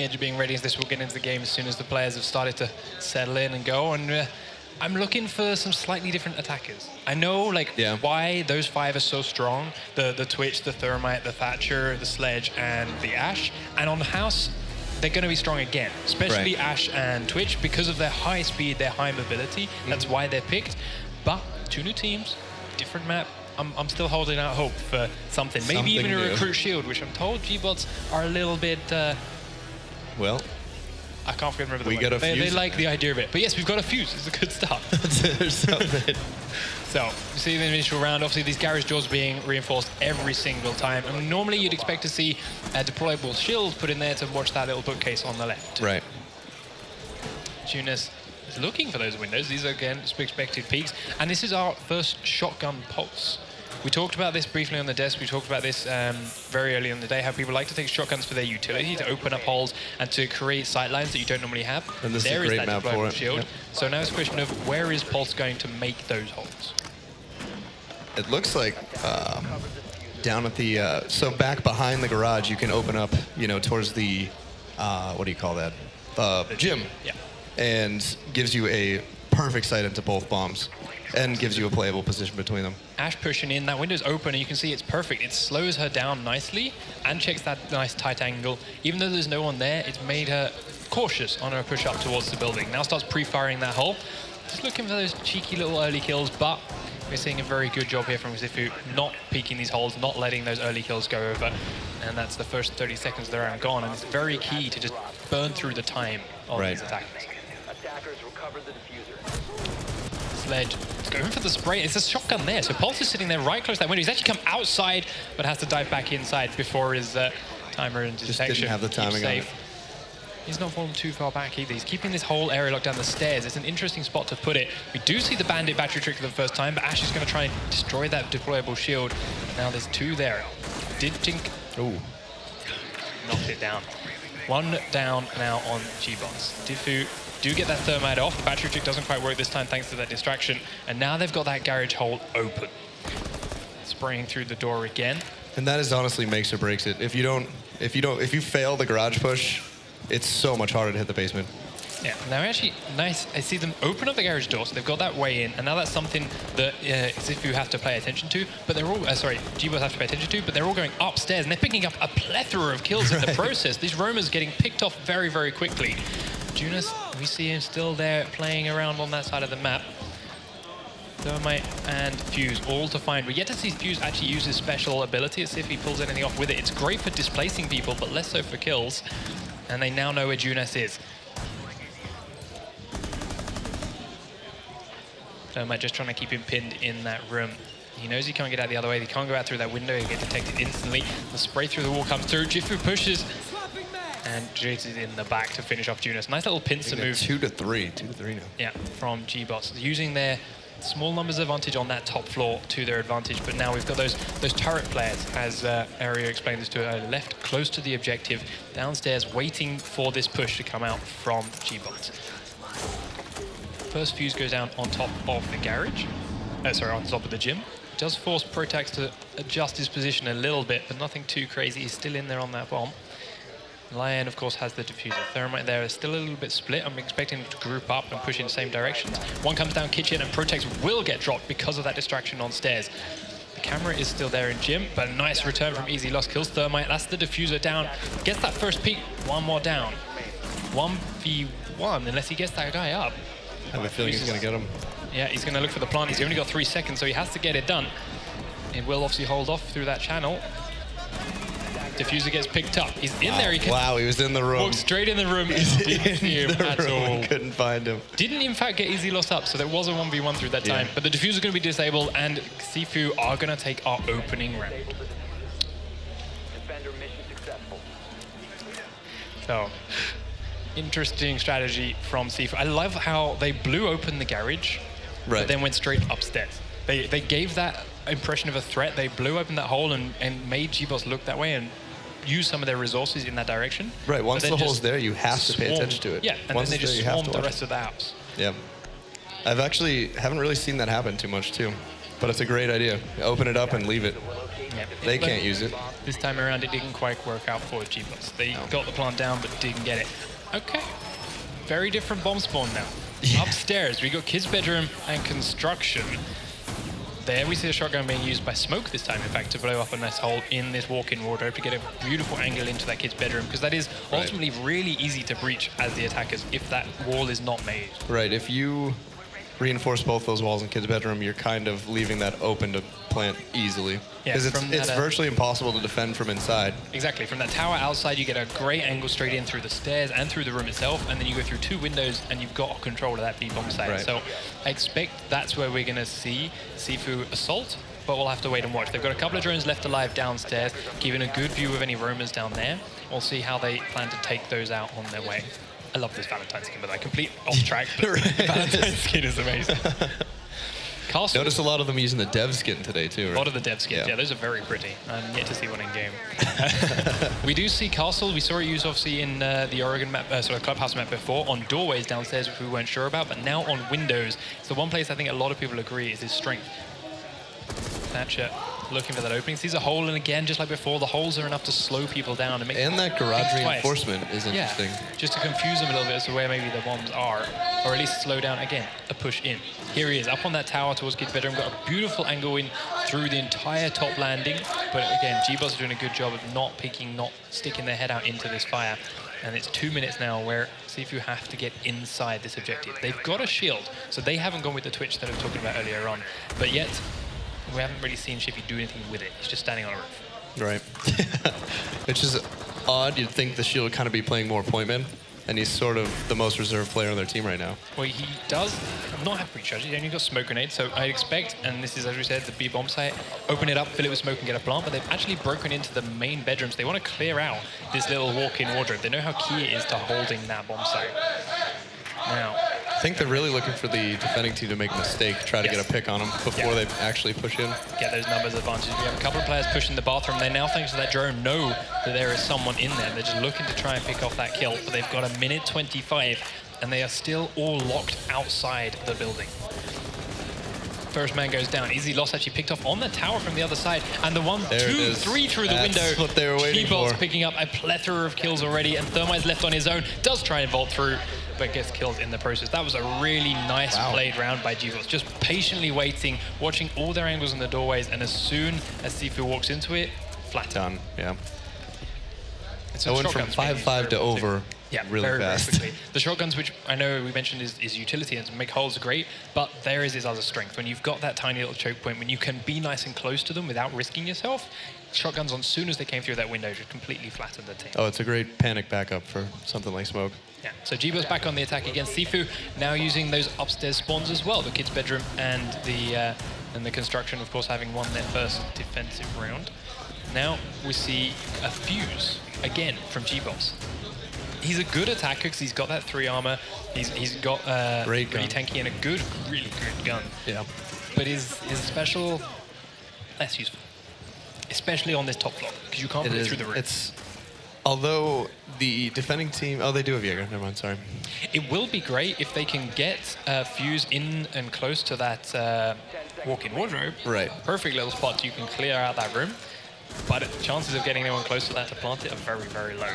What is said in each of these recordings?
the edge of being ready as this will get into the game as soon as the players have started to settle in and go. And I'm looking for some slightly different attackers. I know why those 5 are so strong. The Twitch, the Thermite, the Thatcher, the Sledge, and the Ashe. And on House, they're going to be strong again, especially Ashe and Twitch because of their high speed, their high mobility. That's why they're picked. But 2 new teams, different map. I'm still holding out hope for something. Maybe even a Recruit Shield, which I'm told gBots are a little bit... well... I can't remember the word. They like the idea of it. But yes, we've got a fuse. It's a good start. There's something. So, you see the initial round. Obviously, these garage doors being reinforced every single time. And normally, you'd expect to see a deployable shield put in there to watch that little bookcase on the left. Right. Tunis is looking for those windows. These are, again, expected peaks. And this is our first shotgun pulse. We talked about this briefly on the desk. We talked about this very early in the day, how people like to take shotguns for their utility, to open up holes and to create sight lines that you don't normally have. And this is a great map for it. Shield. Yep. So now it's a question of where is Pulse going to make those holes? It looks like down at the, so back behind the garage, you can open up, you know, towards the, what do you call that? The gym. Yeah. And gives you a perfect sight into both bombs. And gives you a playable position between them. Ashe pushing in, that window's open, and you can see it's perfect. It slows her down nicely and checks that nice tight angle. Even though there's no one there, it's made her cautious on her push up towards the building. Now starts pre-firing that hole. Just looking for those cheeky little early kills, but we're seeing a very good job here from GiFu, not peeking these holes, not letting those early kills go over. And that's the first 30 seconds of the round gone, and it's very key to just burn through the time of these attackers. Attackers recovered the diffuser. Sledge is going for the spray. It's a shotgun there, so Pulse is sitting there right close to that window. He's actually come outside, but has to dive back inside before his timer and detection. Just didn't have the timing on it. He's not falling too far back either. He's keeping this whole area locked down the stairs. It's an interesting spot to put it. We do see the Bandit battery trick for the first time, but Ashe is going to try and destroy that deployable shield. Now there's 2 there. Did Tink... Ooh. Knocked it down. 1 down now on gBots. GiFu do get that thermite off. The battery trick doesn't quite work this time thanks to that distraction. And now they've got that garage hole open. Spraying through the door again. And that is honestly makes or breaks it. If you fail the garage push, it's so much harder to hit the basement. Yeah, now actually, nice. I see them open up the garage door, so they've got that way in, and now that's something that GiFu have to pay attention to. But they're all, gBots have to pay attention to. But they're all going upstairs, and they're picking up a plethora of kills in the process. These roamers getting picked off very, very quickly. Junas, we see him still there playing around on that side of the map. Thermite and Fuse, all to find. We yet to see Fuse actually use his special ability. Let's see if he pulls anything off with it. It's great for displacing people, but less so for kills. And they now know where Junas is. Thermite just trying to keep him pinned in that room. He knows he can't get out the other way. He can't go out through that window. He'll get detected instantly. The spray through the wall comes through. GiFu pushes. And Jace is in the back to finish off Junas. Nice little pincer move. 2 to 3 now. Yeah, from gBots. Using their small numbers advantage on that top floor to their advantage. But now we've got those turret players, as Aria explained this to her, left close to the objective, downstairs, waiting for this push to come out from gBots. First Fuse goes down on top of the garage. On top of the gym. Does force Protax to adjust his position a little bit, but nothing too crazy. He's still in there on that bomb. Lion, of course, has the diffuser. Thermite there is still a little bit split. I'm expecting them to group up and push in the same directions. One comes down kitchen, and Protex will get dropped because of that distraction on stairs. The camera is still there in gym, but a nice return from Easy Lost. Kills Thermite. That's the diffuser down. Gets that first peak. 1 more down. 1v1, unless he gets that guy up. I have a feeling he's going to get him. Yeah, he's going to look for the plant. He's only got 3 seconds, so he has to get it done. It will obviously hold off through that channel. Diffuser gets picked up. He's in there. Wow, he was in the room. Walked straight in the room. Didn't see him at all. Couldn't find him. Didn't, in fact, get Easy Lost up, so there was a 1v1 through that time. But the diffuser is going to be disabled, and GiFu are going to take our opening round. Defender mission successful. So, interesting strategy from GiFu. I love how they blew open the garage, but then went straight upstairs. They gave that impression of a threat. They blew open that hole and made gBots look that way and use some of their resources in that direction. Right, once the hole's there, you have to pay attention to it. Yeah, and then they just swarmed the rest of the house. Yeah. Haven't really seen that happen too much, too. But it's a great idea. Open it up and leave it. Yeah, They can't use it. This time around, it didn't quite work out for gBots. They got the plant down, but didn't get it. Okay. Very different bomb spawn now. Upstairs, we got kids' bedroom and construction. There we see the shotgun being used by Smoke this time, in fact, to blow up a nice hole in this walk-in wardrobe to get a beautiful angle into that kid's bedroom, because that is ultimately really easy to breach as the attackers if that wall is not made. Right, if you reinforce both those walls in kid's bedroom, you're kind of leaving that open to plant easily. Yeah, Because it's virtually impossible to defend from inside. Exactly. From that tower outside, you get a great angle straight in through the stairs and through the room itself, and then you go through 2 windows, and you've got control of that B-bomb site. Right. So I expect that's where we're going to see GiFu assault, but we'll have to wait and watch. They've got a couple of drones left alive downstairs, giving a good view of any roamers down there. We'll see how they plan to take those out on their way. I love this Valentine skin, but I complete off track. Valentine skin is amazing. Castle. Notice a lot of them using the dev skin today too. Right? A lot of the dev skins, yeah, those are very pretty. I'm yet to see one in game. We do see Castle. We saw it used obviously in the Oregon map, Clubhouse map before, on doorways downstairs, which we weren't sure about, but now on windows. It's the one place I think a lot of people agree is his strength. Thatcher looking for that opening. Sees a hole, and again, just like before, the holes are enough to slow people down. And make that garage twice. reinforcement is interesting. Yeah, just to confuse them a little bit as to where maybe the bombs are, or at least slow down, again, a push in. Here he is, up on that tower towards kid's bedroom, got a beautiful angle in through the entire top landing, but again, gBots are doing a good job of not peeking, not sticking their head out into this fire. And it's 2 minutes now where GiFu have to get inside this objective. They've got a shield, so they haven't gone with the twitch that I was talking about earlier on, but yet, we haven't really seen GiFu do anything with it. He's just standing on a roof. Right. Which is odd. You'd think the shield would kind of be playing more point man, and he's sort of the most reserved player on their team right now. Well, he does not have breach charge. He's only got smoke grenades, so I expect, and this is, as we said, the B-bomb site, open it up, fill it with smoke and get a plant, but they've actually broken into the main bedrooms. They want to clear out this little walk-in wardrobe. They know how key it is to holding that bomb site. Now, I think they're really looking for the defending team to make a mistake, try to get a pick on them before they actually push in. Get those numbers advantage. We have a couple of players pushing the bathroom. They now, thanks to that drone, know that there is someone in there. They're just looking to try and pick off that kill, but they've got 1:25, and they are still all locked outside the building. First man goes down. Easy loss actually picked off on the tower from the other side. And the 1, 2, 3 through the window. That's what they were waiting for. Picking up a plethora of kills already, and Thermite's left on his own. Does try and vault through, but gets killed in the process. That was a really nice played round by gBots. Just patiently waiting, watching all their angles in the doorways, and as soon as GiFu walks into it, flat. Done, yeah. It's I went from 5-5 to over really fast. Very quickly. The shotguns, which I know we mentioned is utility and make holes are great, but there is his other strength. When you've got that tiny little choke point, when you can be nice and close to them without risking yourself, shotguns, as soon as they came through that window, just completely flattened the team. Oh, it's a great panic backup for something like smoke. Yeah, so gBots back on the attack against GiFu, now using those upstairs spawns as well, the kid's bedroom and the construction, of course, having won their first defensive round. Now we see a fuse, again, from gBots. He's a good attacker because he's got that 3 armor, he's got really tanky and a really good gun. Yeah. But his special, less useful, especially on this top floor, because you can't put it through the roof. Although the defending team, oh, they do have Jaeger. Never mind, sorry. It will be great if they can get Fuse in and close to that walk-in wardrobe. Right. Perfect little spot so you can clear out that room. But chances of getting anyone close to that to plant it are very, very low.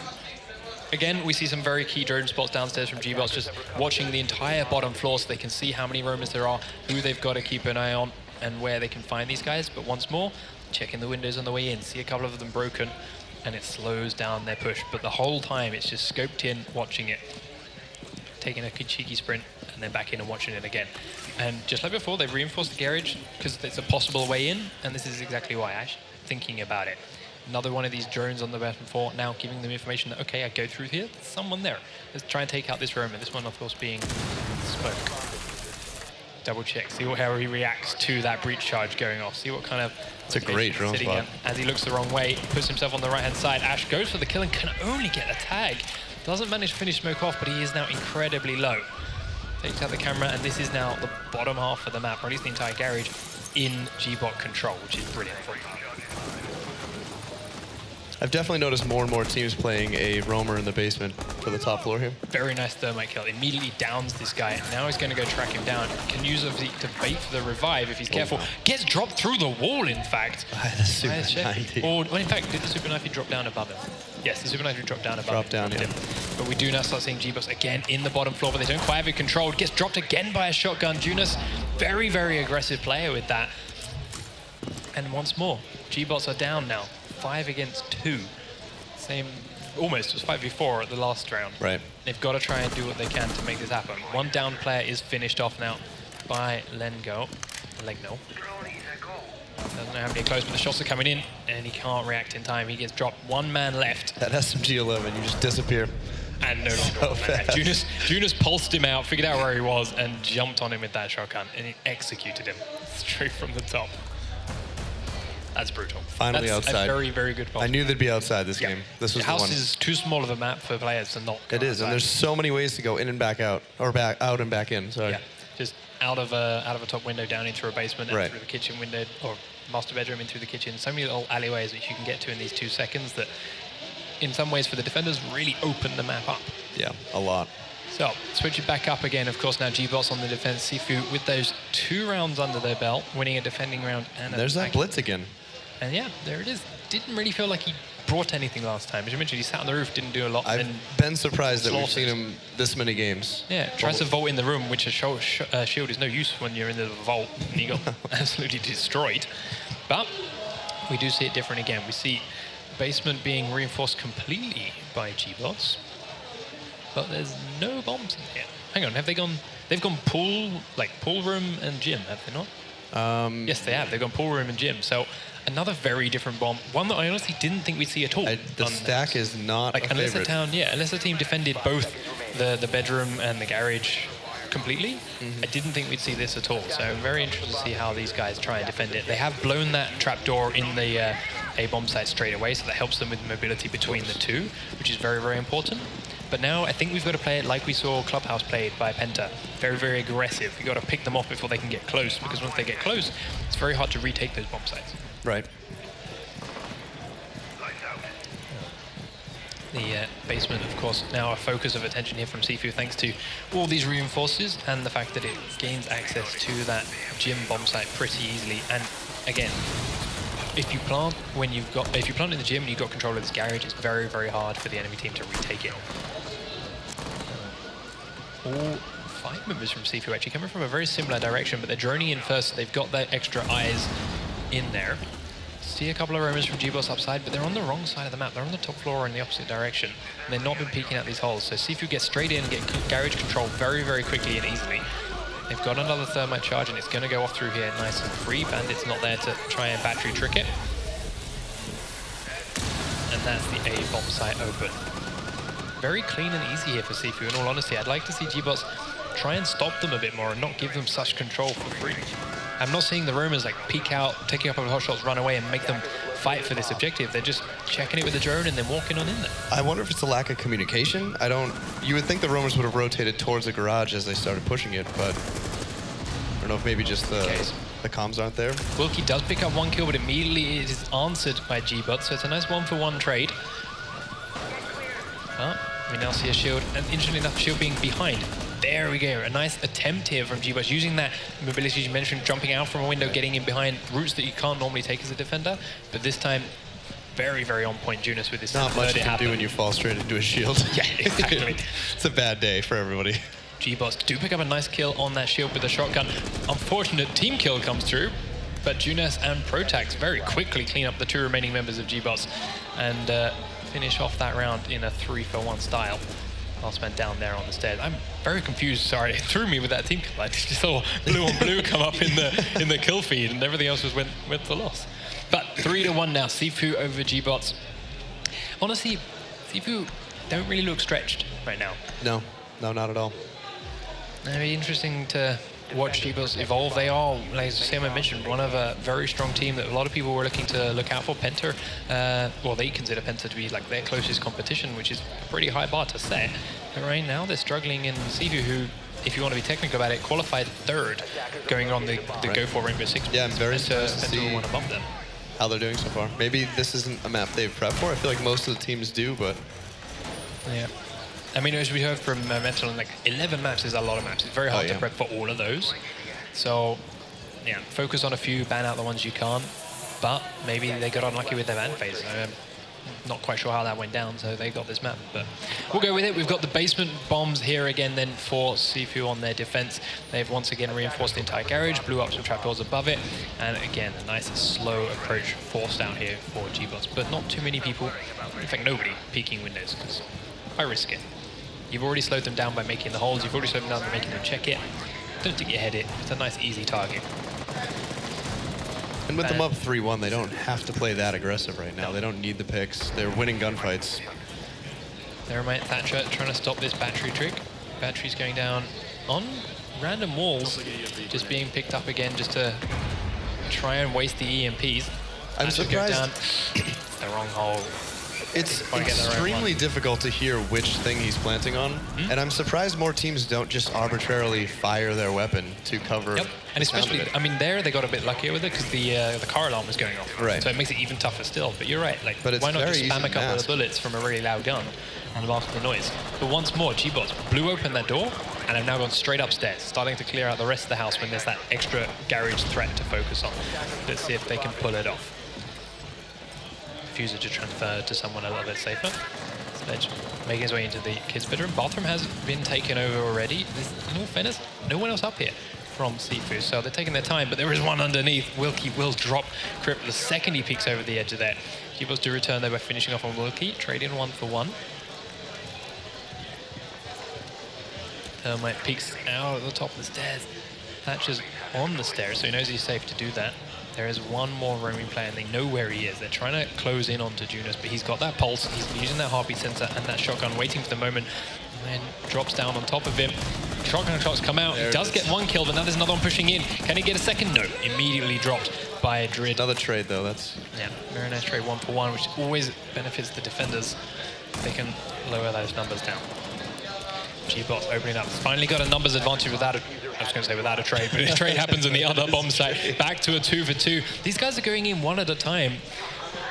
Again, we see some very key drone spots downstairs from gBots, just watching the entire bottom floor so they can see how many roamers there are, who they've got to keep an eye on, and where they can find these guys. But once more, checking the windows on the way in, see a couple of them broken, and it slows down their push. But the whole time, it's just scoped in, watching it, taking a cheeky sprint, and then back in and watching it again. And just like before, they've reinforced the garage because it's a possible way in, and this is exactly why, Ash, thinking about it. Another one of these drones on the bottom floor, now giving them information that, okay, I go through here, there's someone there. Let's try and take out this roamer. This one, of course, being Smoke. Double check, see how he reacts to that breach charge going off. See what kind of... It's a great drone spot. As he looks the wrong way, puts himself on the right-hand side. Ash goes for the kill and can only get a tag. Doesn't manage to finish Smoke off, but he is now incredibly low. Takes out the camera, and this is now the bottom half of the map, or at least the entire garage, in gBot control, which is brilliant for him. I've definitely noticed more and more teams playing a roamer in the basement for the top floor here. Very nice thermite kill. Immediately downs this guy. Now he's going to go track him down. Can use a Zeke to bait for the revive if he's careful. Gets dropped through the wall, in fact. By the Super 90. Or, well, in fact, did the Super Knifey drop down above him? Yes, the Super Knifey dropped down above him. Yeah. But we do now start seeing gBots again in the bottom floor, but they don't quite have it controlled. Gets dropped again by a shotgun. Junas, very, very aggressive player with that. And once more, gBots are down now. 5 against 2. Same, almost, it was 5v4 at the last round. Right. They've got to try and do what they can to make this happen. One down player is finished off now by Legno. Doesn't know how many close, but the shots are coming in, and he can't react in time. He gets dropped. One man left. That SMG-11, you just disappear. And no longer. Junas pulsed him out, figured out where he was, and jumped on him with that shotgun, and he executed him straight from the top. That's brutal. Finally That's outside. A very, very good pulse. I knew they'd be outside this game. This was the house the one. is too small of a map for players to not. It is, and there's so many ways to go in and back out, or back out and back in. Sorry. Yeah, just out of a top window, down into a basement, and right. through the kitchen window, or master bedroom, in through the kitchen. So many little alleyways which you can get to in these 2 seconds that, in some ways, for the defenders, really open the map up. Yeah, a lot. So, switch it back up again. Of course, now gBots on the defense. GiFu with those 2 rounds under their belt, winning a defending round. And there's that blitz again. And yeah, there it is. Didn't really feel like he brought anything last time. As you mentioned, he sat on the roof, didn't do a lot. I've been surprised that we've seen him this many games. Yeah, tries to vault in the room, which a shield is no use when you're in the vault. And he got absolutely destroyed. But we do see it different again. We see basement being reinforced completely by gBots. But there's no bombs in here. Hang on, have they gone? They've gone pool room and gym, have they not? Yes, they have. They've gone pool room and gym. So another very different bomb. One that I honestly didn't think we'd see at all. The stack is not a unless favorite. Unless the team defended both the bedroom and the garage completely, I didn't think we'd see this at all. So I'm very interested to see how these guys try and defend it. They have blown that trapdoor in the A bomb site straight away, so that helps them with mobility between the two, which is very, very important. But now I think we've got to play it like we saw Clubhouse played by Penta. Very, very aggressive. We've got to pick them off before they can get close, because once they get close, it's very hard to retake those bomb sites. Right. The basement, of course, now a focus of attention here from GiFu, thanks to all these reinforcers and the fact that it gains access to that gym bomb site pretty easily. And again, if you plant in the gym and you've got control of this garage, it's very, very hard for the enemy team to retake it. All 5 members from GiFu actually coming from a very similar direction, but they're droning in first. They've got their extra eyes in there. See a couple of roamers from gBots upside, but they're on the wrong side of the map. They're on the top floor in the opposite direction, and they've not been peeking out these holes. So GiFu gets straight in, get garage control very, very quickly and easily. They've got another thermite charge, and it's going to go off through here nice and free. Bandit's not there to try and battery trick it. And that's the A bomb site open. Very clean and easy here for GiFu, in all honesty. I'd like to see gBots try and stop them a bit more and not give them such control for free. I'm not seeing the roamers like peek out, taking up a hot shots, run away and make them fight for this objective. They're just checking it with the drone and then walking on in there. I wonder if it's a lack of communication. You would think the roamers would have rotated towards the garage as they started pushing it, but I don't know if maybe just the comms aren't there. Wilkie does pick up 1 kill, but immediately it is answered by gBots, so it's a nice 1-for-1 trade. We now see a shield, and interestingly enough, shield being behind. There we go, a nice attempt here from gBots, using that mobility you mentioned, jumping out from a window, getting in behind routes that you can't normally take as a defender. But this time, very, very on point Junas with this. Not much you can do when you fall straight into a shield. Yeah, exactly. It's a bad day for everybody. gBots do pick up a nice kill on that shield with a shotgun. Unfortunate team kill comes through, but Junas and Protax very quickly clean up the 2 remaining members of gBots and finish off that round in a 3-for-1 style. Last man down there on the stairs. I'm very confused. Sorry, it threw me with that team kill. I just saw blue on blue come up in the kill feed, and everything else was went for loss. But 3-1 now. GiFu over gBots. Honestly, GiFu don't really look stretched right now. No, not at all. It'd be interesting to watch gBots evolve. They are, like Sam mentioned, one of a very strong team that a lot of people were looking to look out for. Penta, well, they consider Penta to be like their closest competition, which is a pretty high bar to set. But right now they're struggling in GiFu, who, if you want to be technical about it, qualified 3rd, going on the Go for Rainbow Six. Yeah, I'm very surprised to see one above them. how they're doing so far. Maybe this isn't a map they've prepped for. I feel like most of the teams do, but yeah. I mean, as we heard from Metal, like 11 maps is a lot of maps. It's very hard to prep for all of those. So, yeah, focus on a few, ban out the ones you can't. But maybe they got unlucky with their ban phase. I'm not quite sure how that went down, so they got this map. But we'll go with it. We've got the basement bombs here again then for GiFu on their defense. They've once again reinforced the entire garage, blew up some trapdoors above it. And again, a nice slow approach forced out here for gBots. But not too many people, in fact nobody, peeking windows, because I risk it. You've already slowed them down by making the holes. You've already slowed them down by making them check it. Don't stick your head it. It's a nice, easy target. And with them up 3-1, they don't have to play that aggressive right now. They don't need the picks. They're winning gunfights. There might Thatcher trying to stop this battery trick. Battery's going down on random walls, just being picked up again just to try and waste the EMPs. I'm surprised. Down. It's the wrong hole. It's extremely difficult to hear which thing he's planting on, and I'm surprised more teams don't just arbitrarily fire their weapon to cover. Yep, and especially, I mean, there they got a bit luckier with it because the car alarm was going off. Right. So it makes it even tougher still. But you're right, like, why not just spam a couple of bullets from a really loud gun and mask the noise? But once more, gBots blew open that door and have now gone straight upstairs, starting to clear out the rest of the house when there's that extra garage threat to focus on. Let's see if they can pull it off. Diffuser to transfer to someone a little bit safer. Sledge making his way into the kids' bedroom. Bathroom has been taken over already. In all fairness, no one else up here from GiFu, so they're taking their time, but there is one underneath. Wilkie will drop Crip the second he peeks over the edge of there. gBots to return there by finishing off on Wilkie, trading 1 for 1. Thermite peeks out at the top of the stairs. Thatcher's on the stairs, so he knows he's safe to do that. There is one more roaming player, and they know where he is. They're trying to close in onto Junus, but he's got that pulse. He's using that heartbeat sensor and that shotgun, waiting for the moment, and then drops down on top of him. Shotgun shots come out. He does get one kill, but now there's another one pushing in. Can he get a second? No. Immediately dropped by Drid. Another trade, though. That's very nice trade, 1 for 1, which always benefits the defenders. They can lower those numbers down. gBots opening up. Finally got a numbers advantage without a, I was going to say without a trade, but a trade happens on the other bomb site. Back to a 2 for 2. These guys are going in one at a time.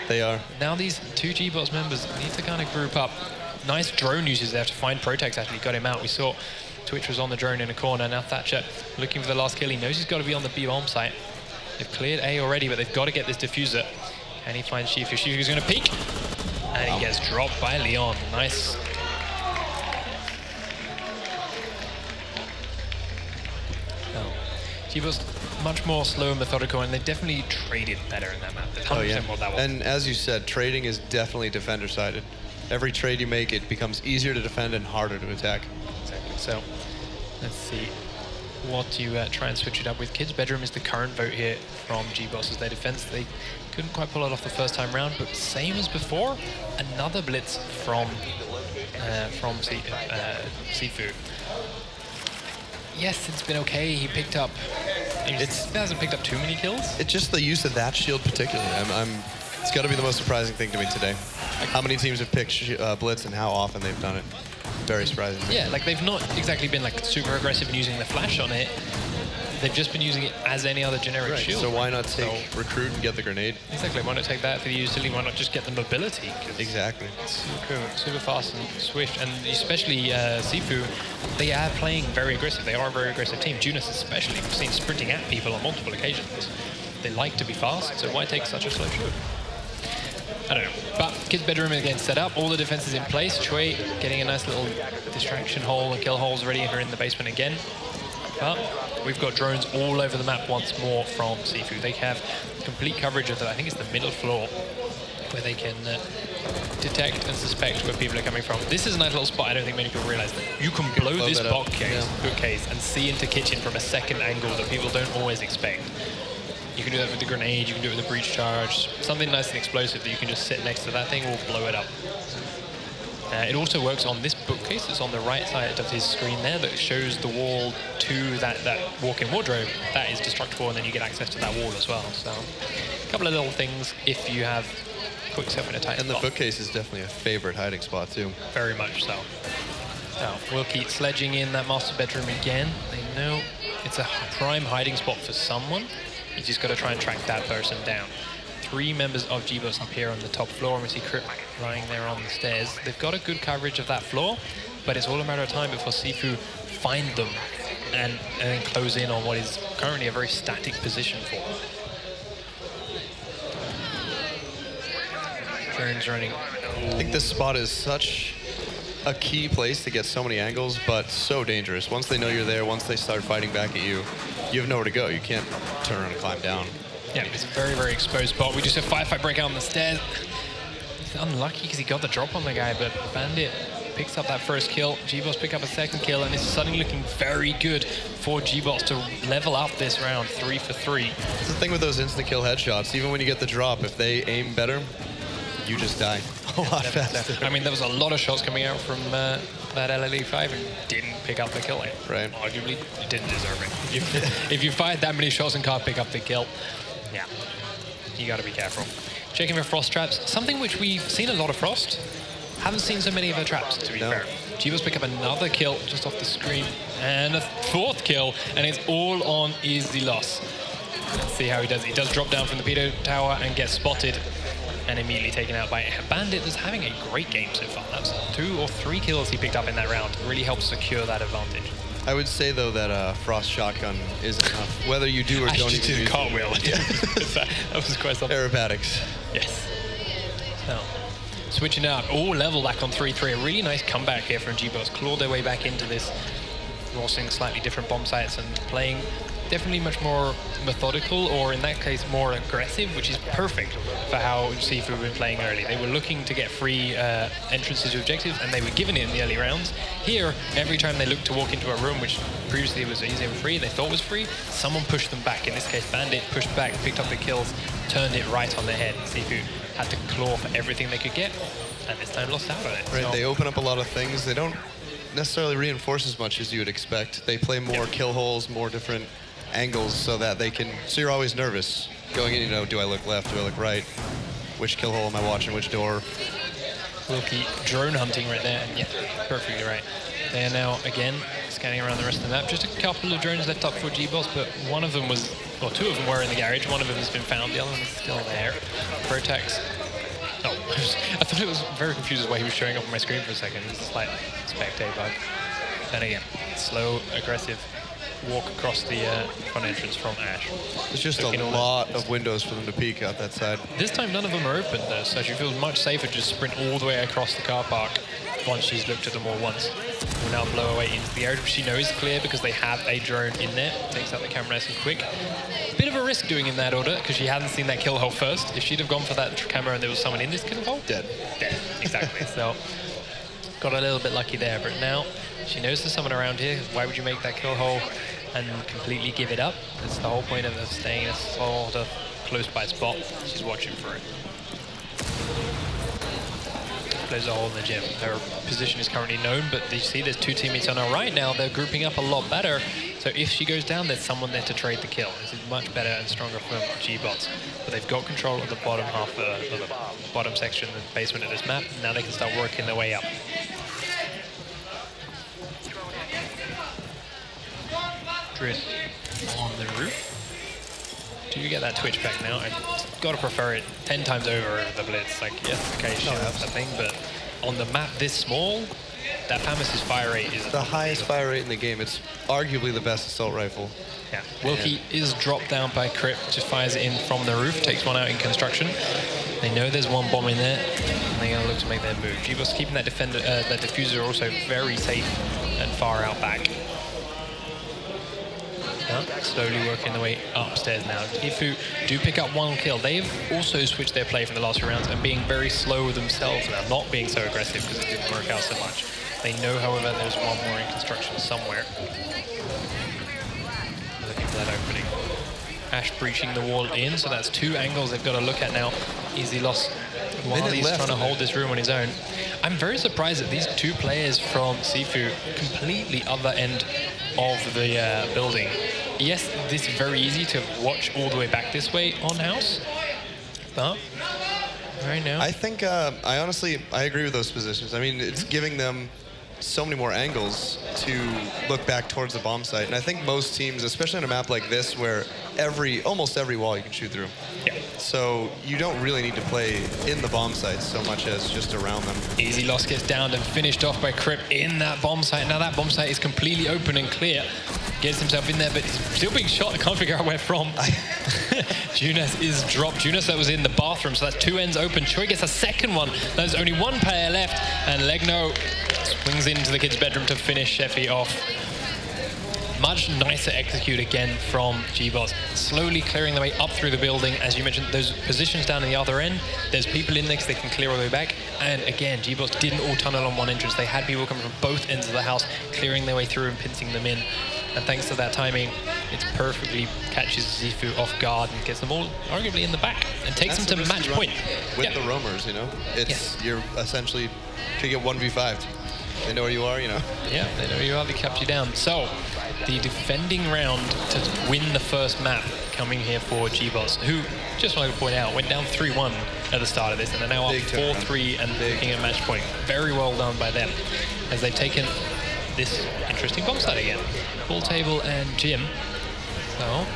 They are. Now these two gBots members need to kind of group up. Nice drone users there to find Protex, actually got him out. We saw Twitch was on the drone in a corner. Now Thatcher looking for the last kill. He knows he's got to be on the B bomb site. They've cleared A already, but they've got to get this diffuser. Can he find GiFu? GiFu's going to peek. And he gets dropped by Leon. Nice. gBots much more slow and methodical, and they definitely traded better in that map. Oh yeah, and as you said, trading is definitely defender-sided. Every trade you make, it becomes easier to defend and harder to attack. Exactly. So let's see what you try and switch it up with. Kids' bedroom is the current vote here from gBots as their defense. They couldn't quite pull it off the first time round, but same as before, another blitz from GiFu. Yes, it's been okay. He picked up. He hasn't picked up too many kills. It's just the use of that shield particularly. It's got to be the most surprising thing to me today. How many teams have picked Blitz and how often they've done it. Very surprising. Yeah, like they've not exactly been like super aggressive in using the flash on it. They've just been using it as any other generic shield. So why not take Recruit and get the grenade? Exactly. Why not take that for the utility? Why not just get the mobility? Exactly. It's super fast and swift, and especially GiFu, they are playing very aggressive. They are a very aggressive team. Junus especially, we've seen sprinting at people on multiple occasions. They like to be fast, so why take such a slow shoot? I don't know. But kids' bedroom again set up. All the defenses in place. Shui getting a nice little distraction hole and kill holes ready here in the basement again. But we've got drones all over the map once more from GiFu. They have complete coverage of the, I think it's the middle floor, where they can detect and suspect where people are coming from. This is a nice little spot. I don't think many people realize that you can blow this bookcase and see into kitchen from a second angle that people don't always expect. You can do that with the grenade, you can do it with a breach charge, something nice and explosive that you can just sit next to that thing or blow it up. It also works on this bookcase. It's on the right side of his screen there that shows the wall to that walk-in wardrobe. That is destructible, and then you get access to that wall as well. So a couple of little things if you have put yourself in a tight spot. And the bookcase is definitely a favorite hiding spot too. Very much so. Now, we'll keep sledging in that master bedroom again. They know it's a prime hiding spot for someone. You just got to try and track that person down. 3 members of gBots up here on the top floor, and we see Crip lying there on the stairs. They've got a good coverage of that floor, but it's all a matter of time before GiFu find them and then close in on what is currently a very static position for them. Drones running. I think this spot is such a key place to get so many angles, but so dangerous. Once they know you're there, once they start fighting back at you, you have nowhere to go. You can't turn around and climb down. Yeah, it's a very, very exposed spot. We just have firefight break out on the stairs. He's unlucky because he got the drop on the guy, but Bandit picks up that first kill. gBots pick up a second kill, and this is suddenly looking very good for gBots to level up this round, 3 for 3. It's the thing with those instant kill headshots. Even when you get the drop, if they aim better, you just die a lot faster. I mean, there was a lot of shots coming out from that LLE5 and didn't pick up the kill. Right. Arguably, it didn't deserve it. If you fired that many shots and can't pick up the kill, yeah, you got to be careful. Checking for frost traps, something which we've seen a lot of frost. Haven't seen so many of her traps, to be fair. gBots pick up another kill just off the screen, and a 4th kill, and it's all on Easy Loss. Let's see how he does. He does drop down from the pedo tower and get spotted, and immediately taken out by Bandit, that's having a great game so far. That's 2 or 3 kills he picked up in that round. Really helps secure that advantage. I would say, though, that Frost Shotgun is enough. Whether you do or don't even do the cartwheel. Yeah. that was quite something. Aerobatics. Yes. So, switching out. Oh, level back on 3-3. A really nice comeback here from gBots. Clawed their way back into this, forcing slightly different bomb sites and playing definitely much more methodical, or in that case more aggressive, which is perfect for how GiFu have been playing early. They were looking to get free entrances to objectives, and they were given it in the early rounds. Here, every time they looked to walk into a room which previously was easy and free, they thought was free, someone pushed them back. In this case, Bandit pushed back, picked up the kills, turned it right on their head. GiFu had to claw for everything they could get, and this time lost out on it. Right, so, they open up a lot of things. They don't necessarily reinforce as much as you would expect. They play more kill holes, more different angles, so that they can, so you're always nervous going in, you know, do I look left, do I look right, which kill hole am I watching, which door. Wilkie drone hunting right there, and yeah, perfectly right. They are now again scanning around the rest of the map. Just a couple of drones left up for gBots, but one of them was, or 2 of them were in the garage. One of them has been found, the other one is still there. Protax. Oh, I thought it was very confused why he was showing up on my screen for a second. It's a slight spectate bug. Then again, slow, aggressive walk across the front entrance from Ash. There's just a lot of windows for them to peek out that side. This time none of them are open though, so she feels much safer to just sprint all the way across the car park once she's looked at them all once. Will now blow away into the area, which she knows is clear because they have a drone in there. Takes out the camera nice and quick. Bit of a risk doing in that order because she hadn't seen that kill hole first. If she'd have gone for that camera and there was someone in this kill hole, Dead. Dead, exactly. So got a little bit lucky there, but now she knows there's someone around here. Why would you make that kill hole and completely give it up? That's the whole point of staying in a sort of close by spot. She's watching for it. There's a hole in the gym. Her position is currently known, but you see there's 2 teammates on her right now. They're grouping up a lot better. So if she goes down, there's someone there to trade the kill. This is much better and stronger for gBots. But they've got control of the bottom half of the bottom section, the basement of this map. Now they can start working their way up. Drid on the roof. Do you get that twitch back now? I've got to prefer it 10 times over the blitz. Like, yes, okay, sure, that's the thing, but on the map this small, that Pamus's fire rate is the highest fire rate in the game. It's arguably the best assault rifle. Yeah, Wilkie is dropped down by Crip, just fires it in from the roof, takes one out in construction. They know there's one bomb in there, and they're going to look to make their move. gBots keeping that that diffuser also very safe and far out back. Slowly working their way upstairs now. GiFu do pick up 1 kill. They've also switched their play from the last few rounds and being very slow themselves now, not being so aggressive because it didn't work out so much. They know, however, there's one more in construction somewhere. Looking for that opening. Ash breaching the wall in, so that's 2 angles they've got to look at now. Easy loss while he's trying to hold this room on his own. I'm very surprised that these 2 players from GiFu, completely other end of the building. Yes, this is very easy to watch all the way back this way on house, but right now. I think, I honestly agree with those positions. I mean, it's giving them so many more angles to look back towards the bomb site. And I think most teams, especially on a map like this, where almost every wall you can shoot through. Yeah. So you don't really need to play in the bomb sites so much as just around them. Easy Loss gets downed and finished off by Crip in that bomb site. Now that bomb site is completely open and clear. Gets himself in there, but he's still being shot. I can't figure out where from. Junas is dropped. Junas that was in the bathroom, so that's 2 ends open. Choi gets a second one. There's only 1 player left, and Legno swings into the kid's bedroom to finish Sheffy off. Much nicer execute again from gBots. Slowly clearing their way up through the building. As you mentioned, those positions down in the other end, there's people in there so they can clear all the way back. And again, gBots didn't all tunnel on one entrance. They had people coming from both ends of the house, clearing their way through and pinching them in. And thanks to that timing, it perfectly catches GiFu off guard and gets them all arguably in the back and takes them to match point. With the roamers, you know? You're essentially, could get 1v5'd. They know where you are, you know? Yeah, they know where you are, they kept you down. So, the defending round to win the first map coming here for gBots, who, just wanted to point out, went down 3-1 at the start of this and are now up 4-3 and looking at match point. Very well done by them, as they've taken this interesting bomb site again. Pool table and gym. So,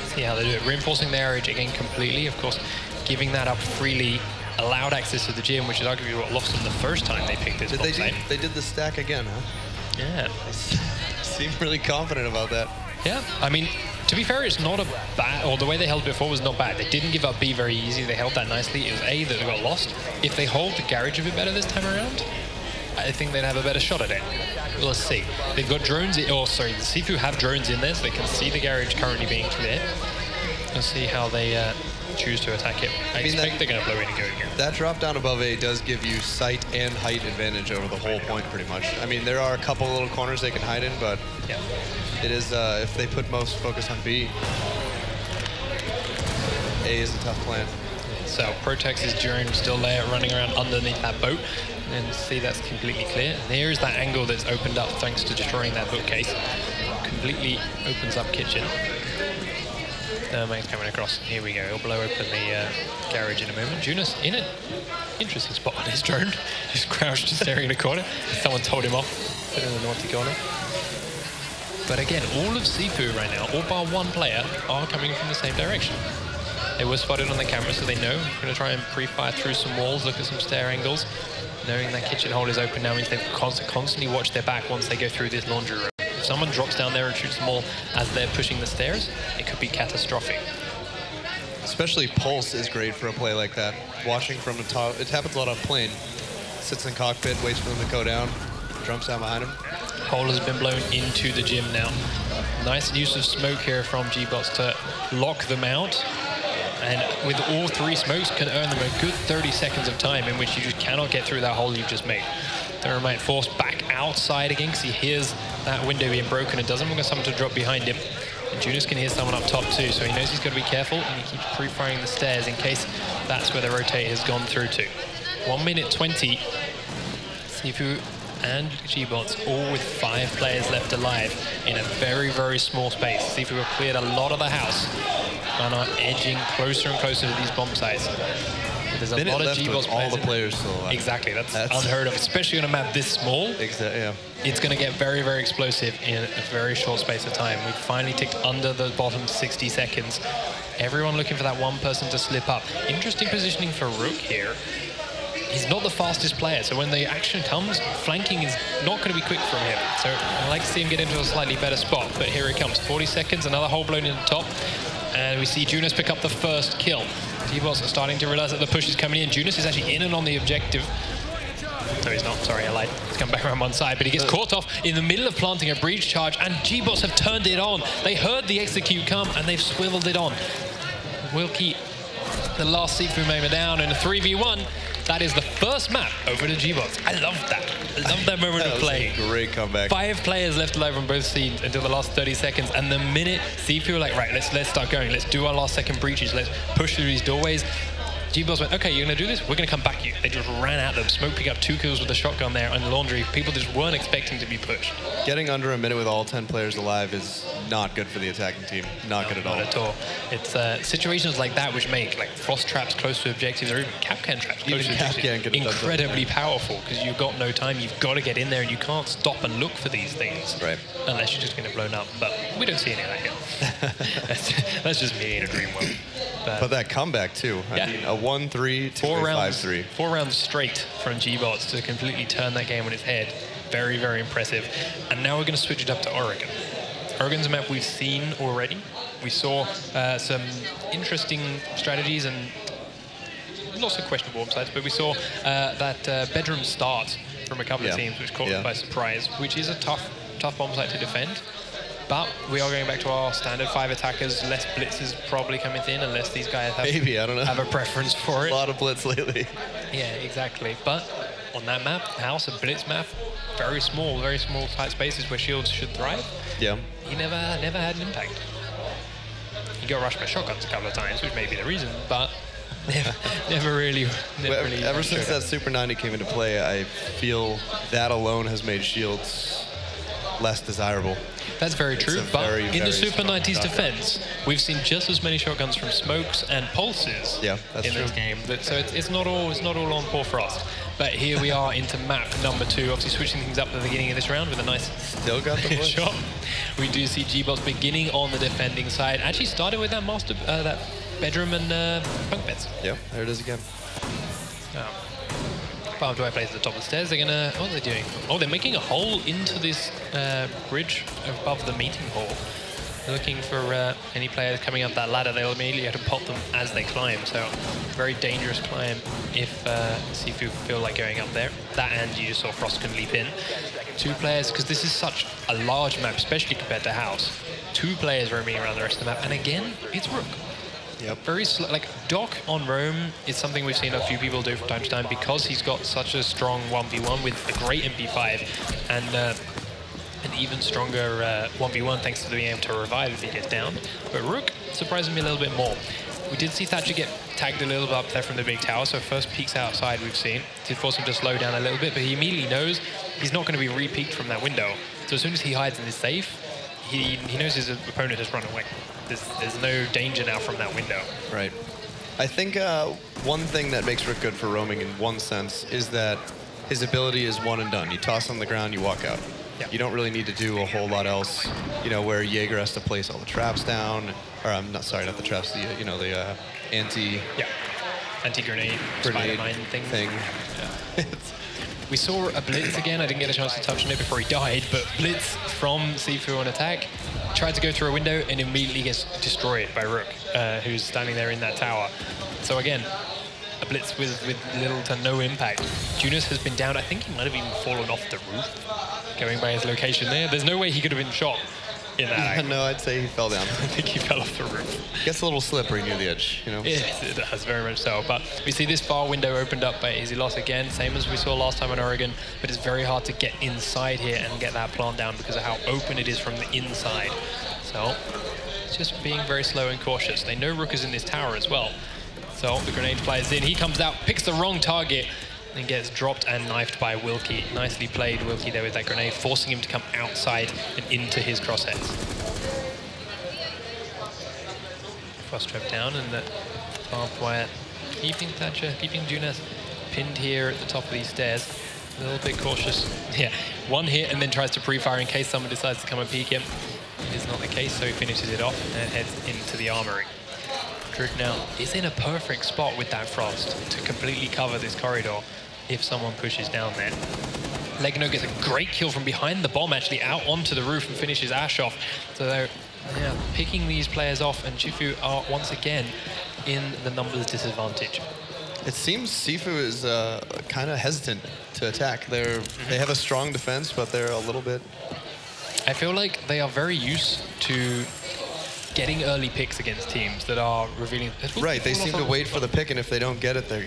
see how they do it. Reinforcing their edge again completely, of course, giving that up freely. Allowed access to the gym, which is arguably what lost them the first time they picked this bomb site. They did the stack again, huh? Yeah. They seem really confident about that. Yeah, I mean, to be fair, it's not a bad, or the way they held it before was not bad. They didn't give up B very easy. They held that nicely. It was A that they got lost. If they hold the garage a bit better this time around, I think they'd have a better shot at it. Let's see. They've got drones in, oh sorry, the GiFu have drones in there, so they can see the garage currently being clear. Let's see how they choose to attack it. I expect they're going to blow in and go again. That drop down above A does give you sight and height advantage over the whole point, pretty much. I mean, there are a couple little corners they can hide in, but yeah, it is, if they put most focus on B, A is a tough plan. So Protex's drone still there, running around underneath that boat. And see, that's completely clear. And here's that angle that's opened up thanks to destroying that bookcase. Completely opens up kitchen. Thermate's coming across. Here we go. He'll blow open the garage in a moment. Junas in an interesting spot on his drone. Just crouched and staring in a corner. Someone told him off. Put in the naughty corner. But again, all of GiFu right now, all bar 1 player, are coming from the same direction. They were spotted on the camera, so they know. We're going to try and pre-fire through some walls, look at some stair angles. Knowing that kitchen hole is open now means they've constantly watch their back once they go through this laundry room. If someone drops down there and shoots them all as they're pushing the stairs, it could be catastrophic. Especially Pulse is great for a play like that. Watching from the top, it happens a lot on plane. Sits in cockpit, waits for them to go down, jumps down behind him. Hole has been blown into the gym now. Nice use of smoke here from gBots to lock them out. And with all 3 smokes, can earn them a good 30 seconds of time in which you just cannot get through that hole you've just made. Thermite forced back outside again because he hears that window being broken and doesn't want someone to drop behind him. And Junas can hear someone up top too, so he knows he's got to be careful and he keeps pre-firing the stairs in case that's where the rotate has gone through to. 1 minute 20. GiFu and gBots all with 5 players left alive in a very, very small space. GiFu have cleared a lot of the house and are edging closer and closer to these bomb sites. There's a lot of gBots all the players still alive. Exactly, that's unheard of, especially on a map this small. Exactly, yeah. It's going to get very, very explosive in a very short space of time. We've finally ticked under the bottom 60 seconds. Everyone looking for that one person to slip up. Interesting positioning for Rook here. He's not the fastest player, so when the action comes, flanking is not going to be quick from him. So I'd like to see him get into a slightly better spot, but here he comes. 40 seconds, another hole blown in the top. And we see Junas pick up the first kill. gBots are starting to realize that the push is coming in. Junas is actually in and on the objective. No, he's not. Sorry, I lied. He's come back around one side, but he gets caught off in the middle of planting a breach charge, and gBots have turned it on. They heard the execute come, and they've swiveled it on. We'll keep the last GiFu member down in a 3v1. That is the first map over to gBots. I love that. I love that moment of play. A great comeback. 5 players left alive on both scenes until the last 30 seconds. And the minute GiFu were like, right, let's start going. Let's do our last second breaches. Let's push through these doorways. gBots went, okay, you're going to do this? We're going to come back at you. They just ran at them. Smoke picked up 2 kills with the shotgun there on Laundry. People just weren't expecting to be pushed. Getting under a minute with all 10 players alive is not good for the attacking team. Not good at all. Not at all. It's situations like that which make like frost traps close to objectives, or even Capcan traps close to objectives, incredibly powerful, because you've got no time. You've got to get in there, and you can't stop and look for these things. Right. Unless you're just going to blown up. But we don't see any of that here. that's just me in a dream world. But that comeback too. I mean, a 1-3 to a 5-3. 4 rounds straight from gBots to completely turn that game on its head. Very, very impressive. And now we're going to switch it up to Oregon. Oregon's a map we've seen already. We saw some interesting strategies and lots of questionable bomb sites, but we saw that bedroom start from a couple of teams, which caught us by surprise, which is a tough bomb site to defend. But we are going back to our standard 5 attackers. Less blitzes probably coming in, unless these guys have, maybe, I don't know, have a preference for it. A lot of blitz lately. Yeah, exactly. But on that map, House, a blitz map, very small tight spaces where shields should thrive. Yeah. He never had an impact. He got rushed by shotguns a couple of times, which may be the reason, but never really. Ever since that Super 90 came into play, I feel that alone has made shields less desirable. That's very true, but in the Super 90's defense, we've seen just as many shotguns from Smokes and Pulses in this game. So it's not all on poor Frost. But here we are into map number 2, obviously switching things up at the beginning of this round with a nice still got the shot. We do see gBots beginning on the defending side. Actually started with that that bedroom and bunk beds. Yeah, there it is again. Farm to place at the top of the stairs. They're gonna. What are they doing? Oh, they're making a hole into this bridge above the meeting hall. They're looking for any players coming up that ladder. They'll immediately have to pop them as they climb. So, very dangerous climb if GiFu feel like going up there. That, and you just saw Frost can leap in. 2 players, because this is such a large map, especially compared to House. 2 players roaming around the rest of the map, and again, it's Rook. Yep. Very slow. Like Doc on roam is something we've seen a few people do from time to time because he's got such a strong 1v1 with a great MP5 and an even stronger 1v1 thanks to being able to revive if he gets down. But Rook surprised me a little bit more. We did see Thatcher get tagged a little bit up there from the big tower, so first peeks outside we've seen. Did force him to slow down a little bit, but he immediately knows he's not going to be re-peeked from that window. So as soon as he hides in his safe, he knows his opponent has run away. There's no danger now from that window. Right. I think one thing that makes Rick good for roaming in one sense is that his ability is one and done. You toss on the ground, you walk out. Yeah. You don't really need to do a whole lot else, you know, where Jaeger has to place all the traps down, or I'm not sorry, not the traps, the anti-grenade Spider-Man thing. Yeah. We saw a blitz again. I didn't get a chance to touch on it before he died, but blitz from GiFu on attack. Tried to go through a window and immediately gets destroyed by Rook, who's standing there in that tower. So again, a blitz with little to no impact. Junas has been down. I think he might have even fallen off the roof, going by his location there. There's no way he could have been shot in that angle. No, I'd say he fell down. I think he fell off the roof. Gets a little slippery near the edge, you know? Yes, it does, very much so. But we see this far window opened up by Easy Loss again, same as we saw last time in Oregon, but it's very hard to get inside here and get that plant down because of how open it is from the inside. So, it's just being very slow and cautious. They know Rook is in this tower as well. So, the grenade flies in, he comes out, picks the wrong target, and gets dropped and knifed by Wilkie. Nicely played, Wilkie, there with that grenade, forcing him to come outside and into his crosshairs. Frost trap down, and the barbed wire keeping Thatcher, keeping Junas pinned here at the top of these stairs. A little bit cautious. Yeah, one hit and then tries to pre-fire in case someone decides to come and peek him. It is not the case, so he finishes it off and heads into the armory. Druk now is in a perfect spot with that Frost to completely cover this corridor if someone pushes down there. Legno gets a great kill from behind the bomb, actually out onto the roof, and finishes Ash off. So they're picking these players off, and GiFu are once again in the numbers disadvantage. It seems GiFu is kind of hesitant to attack. They have a strong defense, but they're a little bit... I feel like they are very used to getting early picks against teams that are revealing... Right, they seem to wait for the pick, and if they don't get it, they're...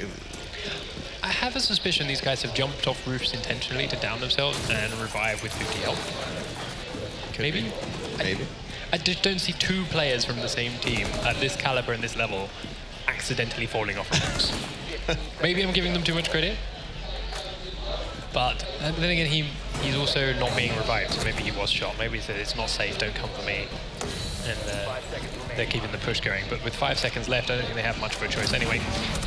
I have a suspicion these guys have jumped off roofs intentionally to down themselves and revive with 50 health. Maybe? Maybe. I just don't see 2 players from the same team at this caliber and this level accidentally falling off rocks. Maybe I'm giving them too much credit. But then again, he's also not being revived, so maybe he was shot. Maybe he said, it's not safe, don't come for me. And they're keeping the push going. But with 5 seconds left, I don't think they have much of a choice. Anyway,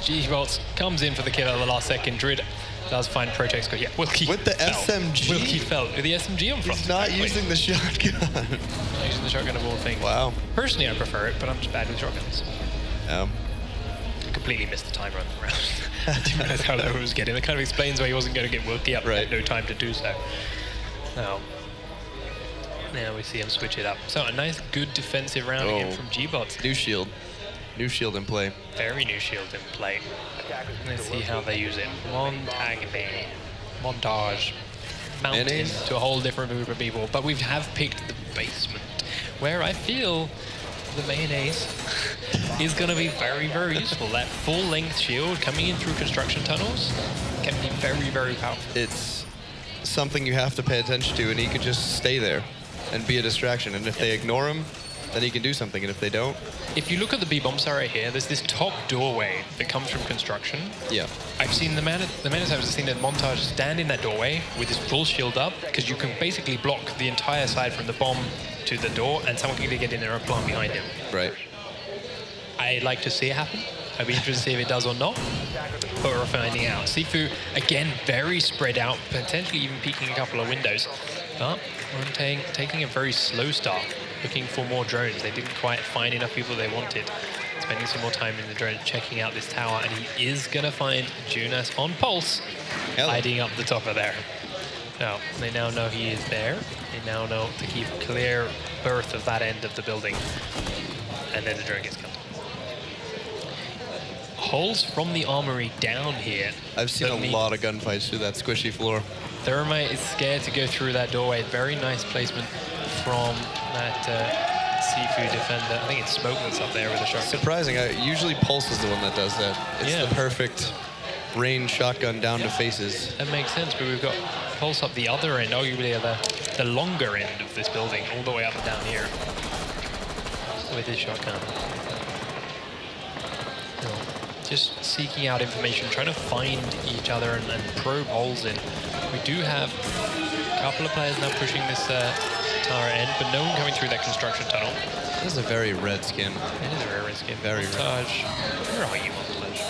gBots comes in for the kill at the last second. Drid does find Protex. Yeah, Wilkie with the fell. SMG? Wilkie fell with the SMG on Frost. He's not using the shotgun. Not using the shotgun of all things. Wow. Personally, I prefer it, but I'm just bad with shotguns. Completely missed the timer on the round. I didn't realize how low it was getting. That kind of explains why he wasn't going to get Wilkie up. Right. He had no time to do so. Now we see him switch it up. So a nice, good defensive round again from gBots. New shield. New shield in play. Very new shield in play. Let's see how they use it. Montage. Mountain to a whole different group of people. But we have picked the basement, where I feel the mayonnaise is going to be very, very useful. That full-length shield coming in through construction tunnels can be very, very powerful. It's something you have to pay attention to, and he can just stay there and be a distraction. And if they ignore him, then he can do something. And if they don't... If you look at the B-bomb site right here, there's this top doorway that comes from construction. Yeah. I've seen the man has seen the montage stand in that doorway with his full shield up, because you can basically block the entire side from the bomb to the door, and someone can get in there and plant behind him. Right. I'd like to see it happen. I'd be interested to see if it does or not, but we're finding out. GiFu, again, very spread out, potentially even peeking a couple of windows, but taking a very slow start, looking for more drones. They didn't quite find enough people they wanted. Spending some more time in the drone, checking out this tower, and he is going to find Jonas on Pulse, hiding up the top of there. Now, they now know he is there. They now know to keep clear berth of that end of the building, and then the drone gets killed. Holes from the armory down here. I've seen a lot of gunfights through that squishy floor. Thermite is scared to go through that doorway. Very nice placement from that GiFu defender. I think it's Smoke that's up there with a shotgun. Surprising. Usually Pulse is the one that does that. It's the perfect range shotgun down to faces. That makes sense, but we've got Pulse up the other end, arguably the longer end of this building, all the way up and down here with his shotgun. Just seeking out information, trying to find each other and probe holes in. We do have a couple of players now pushing this tower end, but no one coming through that construction tunnel. This is a very red skin. It is a very red skin. Very red. Where are you, Montage?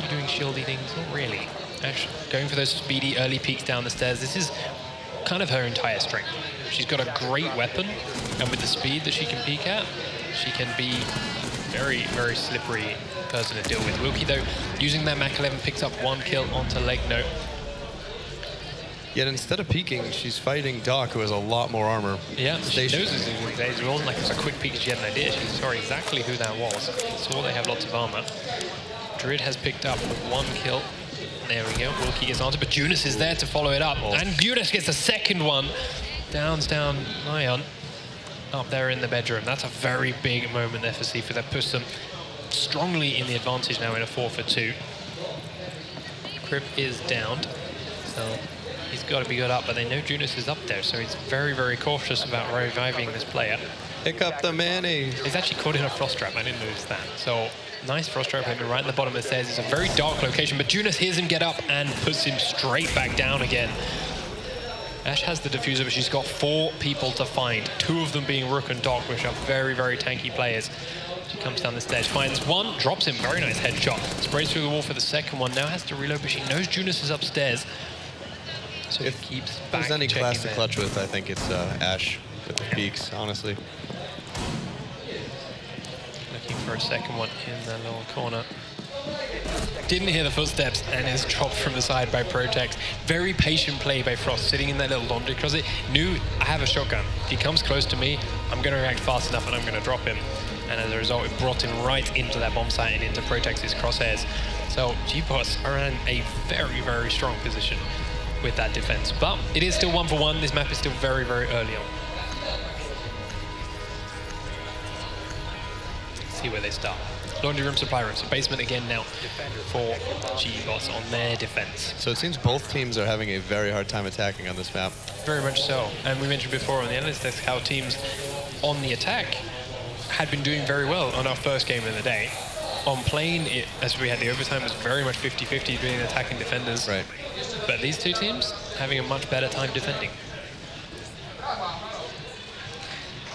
You doing shieldy things? Not really. Actually, going for those speedy early peeks down the stairs. This is kind of her entire strength. She's got a great weapon, and with the speed that she can peek at, she can be very, very slippery person to deal with. Wilkie, though, using that Mach 11, picks up one kill onto Legno. Yet instead of peeking, she's fighting Doc, who has a lot more armor. Yeah, she knows it wasn't like it was a quick peek, she had an idea. She saw exactly who that was. Saw they have lots of armor. Drid has picked up one kill. There we go. Wilkie gets onto, but Jonas is there to follow it up. And Jonas gets the second one. Downs down Ion up there in the bedroom. That's a very big moment there for GiFu. That puts them strongly in the advantage now in a 4-for-2. Crip is downed, so he's got to be got up, but they know Jonas is up there, so he's very, very cautious about reviving this player. Pick up the Manny. He's actually caught in a frost trap. I didn't notice that. So nice frost trap him right in the bottom of the stairs. It's a very dark location, but Jonas hears him get up and puts him straight back down again. Ash has the diffuser, but she's got 4 people to find, 2 of them being Rook and Doc, which are very, very tanky players. She comes down the stairs, finds one, drops him, very nice headshot. Sprays through the wall for the second one, now has to reload, but she knows Jonas is upstairs. So if he keeps back. If there's any class to clutch with, I think it's Ash with the peaks, honestly. Looking for a second one in the little corner. Didn't hear the footsteps and is dropped from the side by Protex. Very patient play by Frost, sitting in that little laundry closet. Knew I have a shotgun. If he comes close to me, I'm going to react fast enough and I'm going to drop him. And as a result, it brought him right into that bomb site and into Protex's crosshairs. So gBots are in a very, very strong position with that defense. But it is still 1-for-1. This map is still very, very early on. Let's see where they start. Laundry room, supply room. So basement again now for gBots on their defense. So it seems both teams are having a very hard time attacking on this map. Very much so. And we mentioned before on the analyst desk how teams on the attack had been doing very well on our first game of the day. on plane, as we had the overtime, was very much 50-50 between attacking defenders. Right. But these two teams having a much better time defending.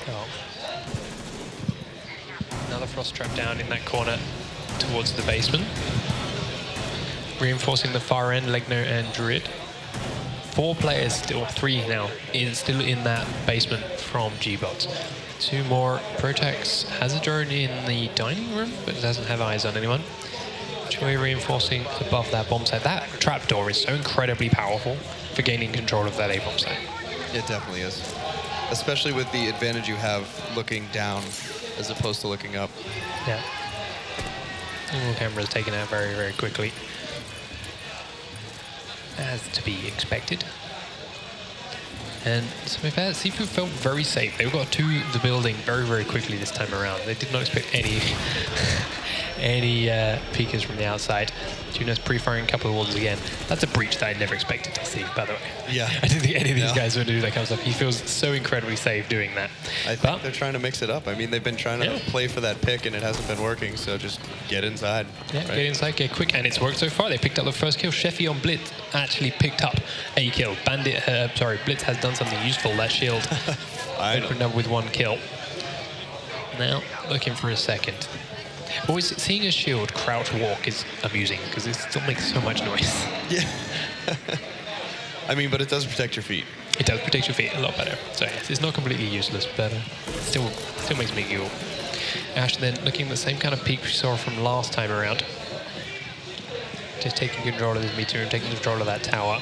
Oh. Another frost trap down in that corner towards the basement. Reinforcing the far end, Legno and Druid. 4 players, or 3 now, still in that basement from gBots. 2 more. Protex has a drone in the dining room, but doesn't have eyes on anyone. Choi reinforcing above that bomb site. That trapdoor is so incredibly powerful for gaining control of that A-bomb site. It definitely is. Especially with the advantage you have looking down as opposed to looking up. Yeah. All cameras taken out very, very quickly. As to be expected. And to be fair, GiFu felt very safe. They got to the building very, very quickly this time around. They did not expect any peekers from the outside. Junos pre-firing a couple of walls again. That's a breach that I never expected to see, by the way. Yeah. I didn't think any of these guys would do that kind of stuff. He feels so incredibly safe doing that. I think they're trying to mix it up. I mean, they've been trying to play for that pick, and it hasn't been working, so just get inside. Yeah, right? Get inside, get quick, and it's worked so far. They picked up the first kill. Sheffy on Blitz actually picked up a kill. Blitz has done something useful. That shield opened up with 1 kill. Now, looking for a second. Always seeing a shield crouch walk is amusing because it still makes so much noise. Yeah. I mean, but it does protect your feet. It does protect your feet a lot better. So yes, it's not completely useless, but still makes me giggle. Ash then looking at the same kind of peak we saw from last time around. Just taking control of this meter and taking control of that tower.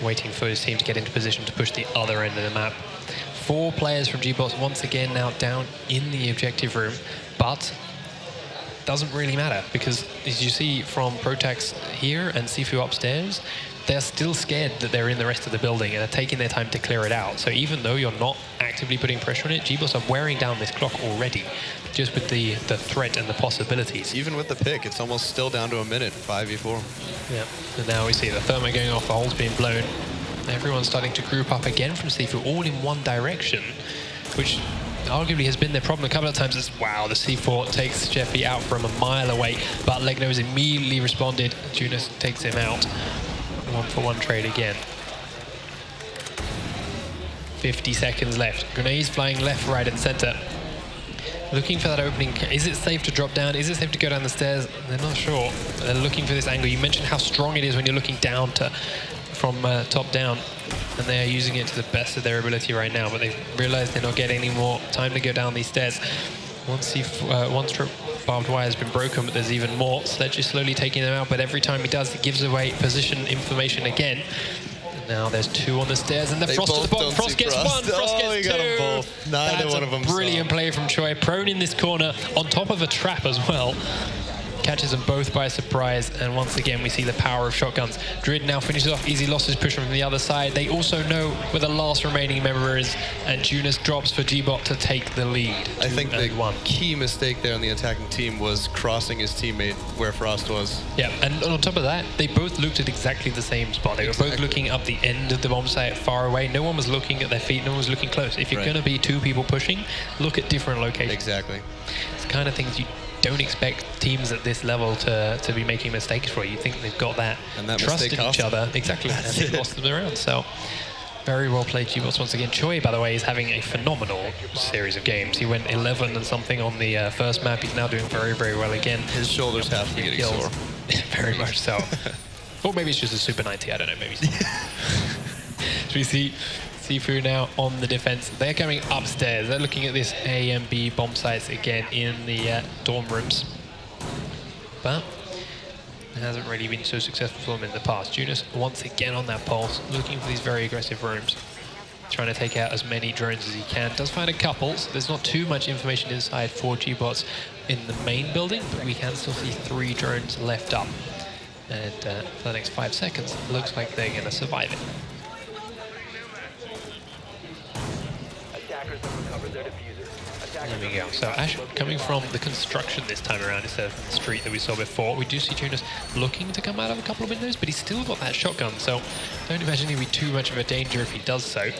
Waiting for his team to get into position to push the other end of the map. 4 players from gBots once again now down in the objective room, but doesn't really matter because as you see from Protex here and GiFu upstairs, they're still scared that they're in the rest of the building and are taking their time to clear it out. So even though you're not actively putting pressure on it, gBots are wearing down this clock already, just with the threat and the possibilities. Even with the pick, it's almost still down to a minute, 5v4. Yeah, and now we see the thermite going off, the hole's being blown. Everyone's starting to group up again from GiFu, all in one direction, which arguably has been their problem a couple of times. Wow, the C4 takes Sheffy out from a mile away, but Legno has immediately responded. Junas takes him out. 1-for-1 trade again. 50 seconds left. Grenades flying left, right, and center. Looking for that opening. Is it safe to drop down? Is it safe to go down the stairs? They're not sure. They're looking for this angle. You mentioned how strong it is when you're looking down from top down, and they are using it to the best of their ability right now, but they've realized they're not getting any more time to go down these stairs. Once barbed wire has been broken, but there's even more. Sledge is slowly taking them out, but every time he does, it gives away position information again. And now there's 2 on the stairs, and the Frost at the bottom. Frost gets 1, Frost gets 2. Got them both. Neither one of them. Brilliant play from Choi, prone in this corner, on top of a trap as well. Catches them both by surprise, and once again we see the power of shotguns. Druid now finishes off easy losses, pushing from the other side. They also know where the last remaining member is, and Junas drops for gBot to take the lead. I think the key mistake there on the attacking team was crossing his teammate where Frost was. Yeah, and on top of that, they both looked at exactly the same spot. They were both looking up the end of the bomb site far away. No one was looking at their feet, no one was looking close. If you're going to be 2 people pushing, look at different locations. Exactly. It's the kind of things you don't expect teams at this level to be making mistakes for. You think they've got that, trust in each other. Exactly, and they've lost them around. So very well played gBots once again. Choi, by the way, is having a phenomenal series of games. He went 11 and something on the first map. He's now doing very, very well again. His shoulders have to be getting sore. Very much so. Or maybe it's just a Super 90, I don't know, maybe. So we see GiFu now on the defense. They're coming upstairs. They're looking at this A and B bomb sites again in the dorm rooms. But it hasn't really been so successful for them in the past. Junas once again on that pulse, looking for these very aggressive rooms. Trying to take out as many drones as he can. Does find a couple, so there's not too much information inside for gBots in the main building, but we can still see 3 drones left up. And for the next 5 seconds, it looks like they're going to survive it. There we go. So Ash coming from the construction this time around instead of from the street that we saw before. We do see Junas looking to come out of a couple of windows, but he's still got that shotgun, so don't imagine he'll be too much of a danger if he does so.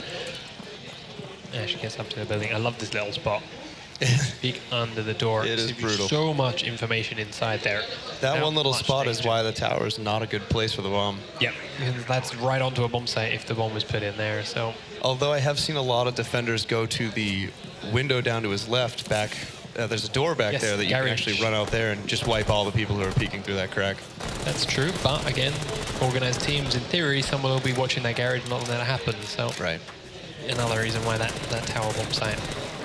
Ash gets up to the building. I love this little spot. Peek under the door. It is brutal. So much information inside there. That Not one little much spot is danger. why the tower is not a good place for the bomb. Yeah, because that's right onto a bomb site if the bomb was put in there. So Although I have seen a lot of defenders go to the window down to his left back. There's a door back Yes, there that you can garage. actually run out there and just wipe all the people who are peeking through that crack. that's true. But again, organized teams, in theory, someone will be watching that garage not letting that happen. So Right. another reason why that tower bomb site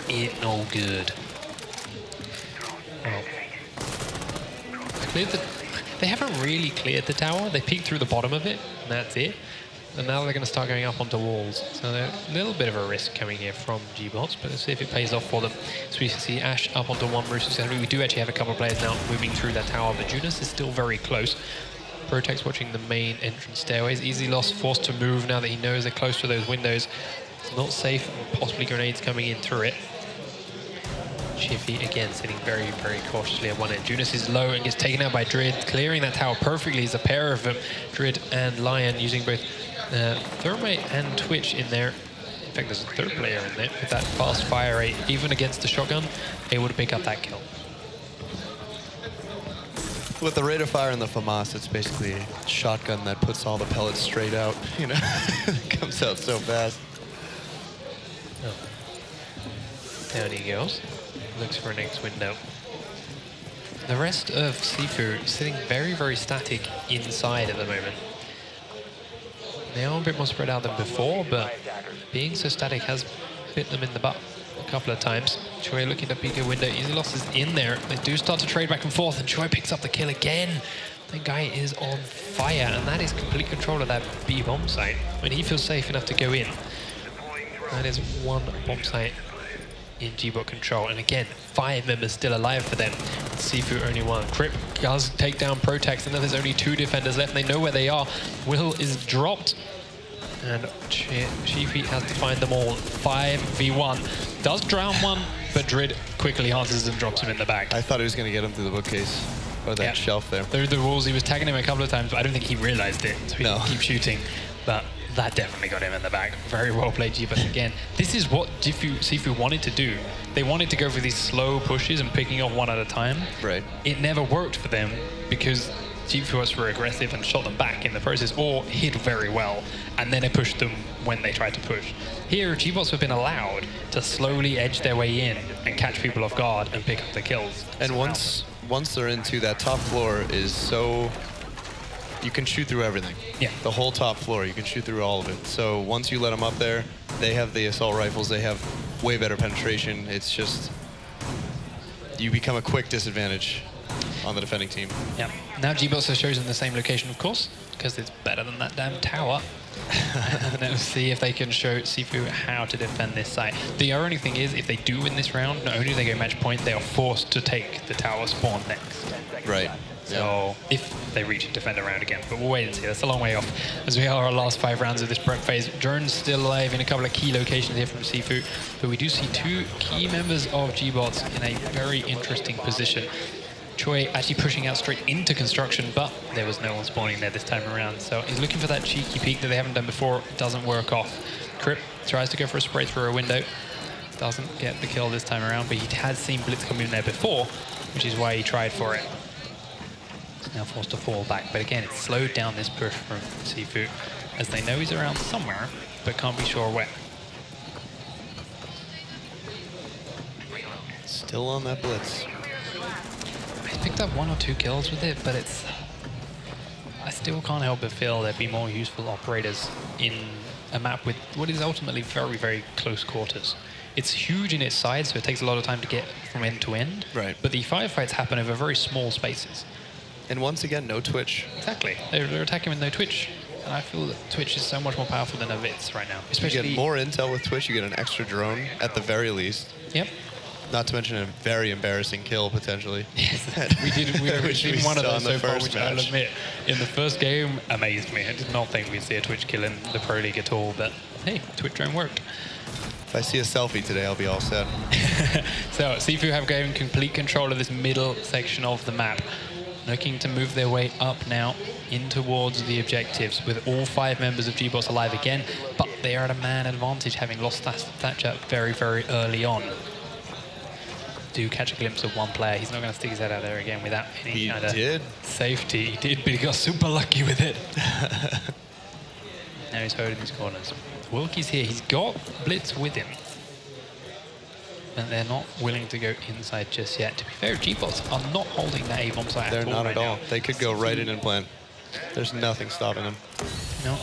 ain't no good. Oh. They haven't really cleared the tower. They peeked through the bottom of it, and that's it. And now they're going to start going up onto walls. So they're a little bit of a risk coming here from gBots, but let's see if it pays off for them. So we can see Ash up onto one roof. We do actually have a couple of players now moving through that tower, but Judas is still very close. Protect's watching the main entrance stairways. Easy loss, forced to move now that he knows they're close to those windows. It's not safe, possibly grenades coming in through it. GiFu again sitting very, very cautiously at one end. Junas is low and gets taken out by Drid, clearing that tower perfectly. It's a pair of them, Drid and Lion, using both Thermite and Twitch in there. In fact, there's a third player in there with that fast fire rate, even against the shotgun, able to pick up that kill. With the rate of fire in the FAMAS, it's basically a shotgun that puts all the pellets straight out. You know, it comes out so fast. Oh. Down he goes. Looks for a next window. The rest of GiFu sitting very, very static inside at the moment. They are a bit more spread out than before, but being so static has bit them in the butt a couple of times. Choi looking to peek a window. Easy loss is in there. They do start to trade back and forth, and Choi picks up the kill again. The guy is on fire, and that is complete control of that B bomb site. When he feels safe enough to go in, that is one bomb site in gBot control. And again, 5 members still alive for them. GiFu only 1. Crip does take down Protex, and then there's only 2 defenders left. They know where they are. Will is dropped. And GiFu has to find them all. 5v1. Does drown one, but Drid quickly answers and drops him in the back. I thought he was going to get him through the bookcase. Or that shelf there. Through the walls, he was tagging him a couple of times, but I don't think he realized it. So he didn't keep shooting. But that definitely got him in the back. Very well played, gBots again. This is what GiFu wanted to do. They wanted to go for these slow pushes and picking off one at a time. Right. It never worked for them because gBots were aggressive and shot them back in the process, or hit very well, and then it pushed them when they tried to push. Here, gBots have been allowed to slowly edge their way in and catch people off guard and pick up the kills. And once they're into that top floor is so... You can shoot through everything. Yeah. The whole top floor, you can shoot through all of it. So once you let them up there, they have the assault rifles, they have way better penetration. It's just... You become a quick disadvantage on the defending team. Yeah. Now gBots has chosen the same location, of course, because it's better than that damn tower. And let's see if they can show GiFu how to defend this site. The only thing is, if they do win this round, not only do they go match point, they are forced to take the tower spawn next. Right. So if they reach and defend a round again, but we'll wait and see. That's a long way off as we are our last 5 rounds of this prep phase. Drone's still alive in a couple of key locations here from GiFu, but we do see 2 key members of gBots in a very interesting position. Choi actually pushing out straight into construction, but there was no one spawning there this time around. So he's looking for that cheeky peek that they haven't done before. It doesn't work off. Crip tries to go for a spray through a window. Doesn't get the kill this time around, but he has seen Blitz come in there before, which is why he tried for it. He's now forced to fall back. But again, it's slowed down this push from GiFu, as they know he's around somewhere, but can't be sure where. Still on that blitz. He's picked up 1 or 2 kills with it, but it's... I still can't help but feel there'd be more useful operators in a map with what is ultimately very, very close quarters. It's huge in its size, so it takes a lot of time to get from end to end. Right. But the firefights happen over very small spaces. And once again, no Twitch. Exactly. They're attacking with no Twitch. And I feel that Twitch is so much more powerful than a Vitz right now. Especially... You get more intel with Twitch, you get an extra drone at the very least. Yep. Not to mention a very embarrassing kill, potentially. Yes, we've seen one of those so far, which I'll admit, in the first game, amazed me. I did not think we'd see a Twitch kill in the Pro League at all, but hey, Twitch drone worked. If I see a selfie today, I'll be all set. So, GiFu have gained complete control of this middle section of the map, looking to move their way up now in towards the objectives, with all 5 members of gBots alive again, but they are at a man advantage, having lost Thatcher very, very early on. do catch a glimpse of one player. He's not going to stick his head out there again without any kind of safety. He did, but he got super lucky with it. Now he's holding his corners. Wilkie's here. He's got Blitz with him. And they're not willing to go inside just yet. To be fair, gBots are not holding that A-bomb site They're at all not right at all. now. They could go right in and plant. There's nothing stopping them. No,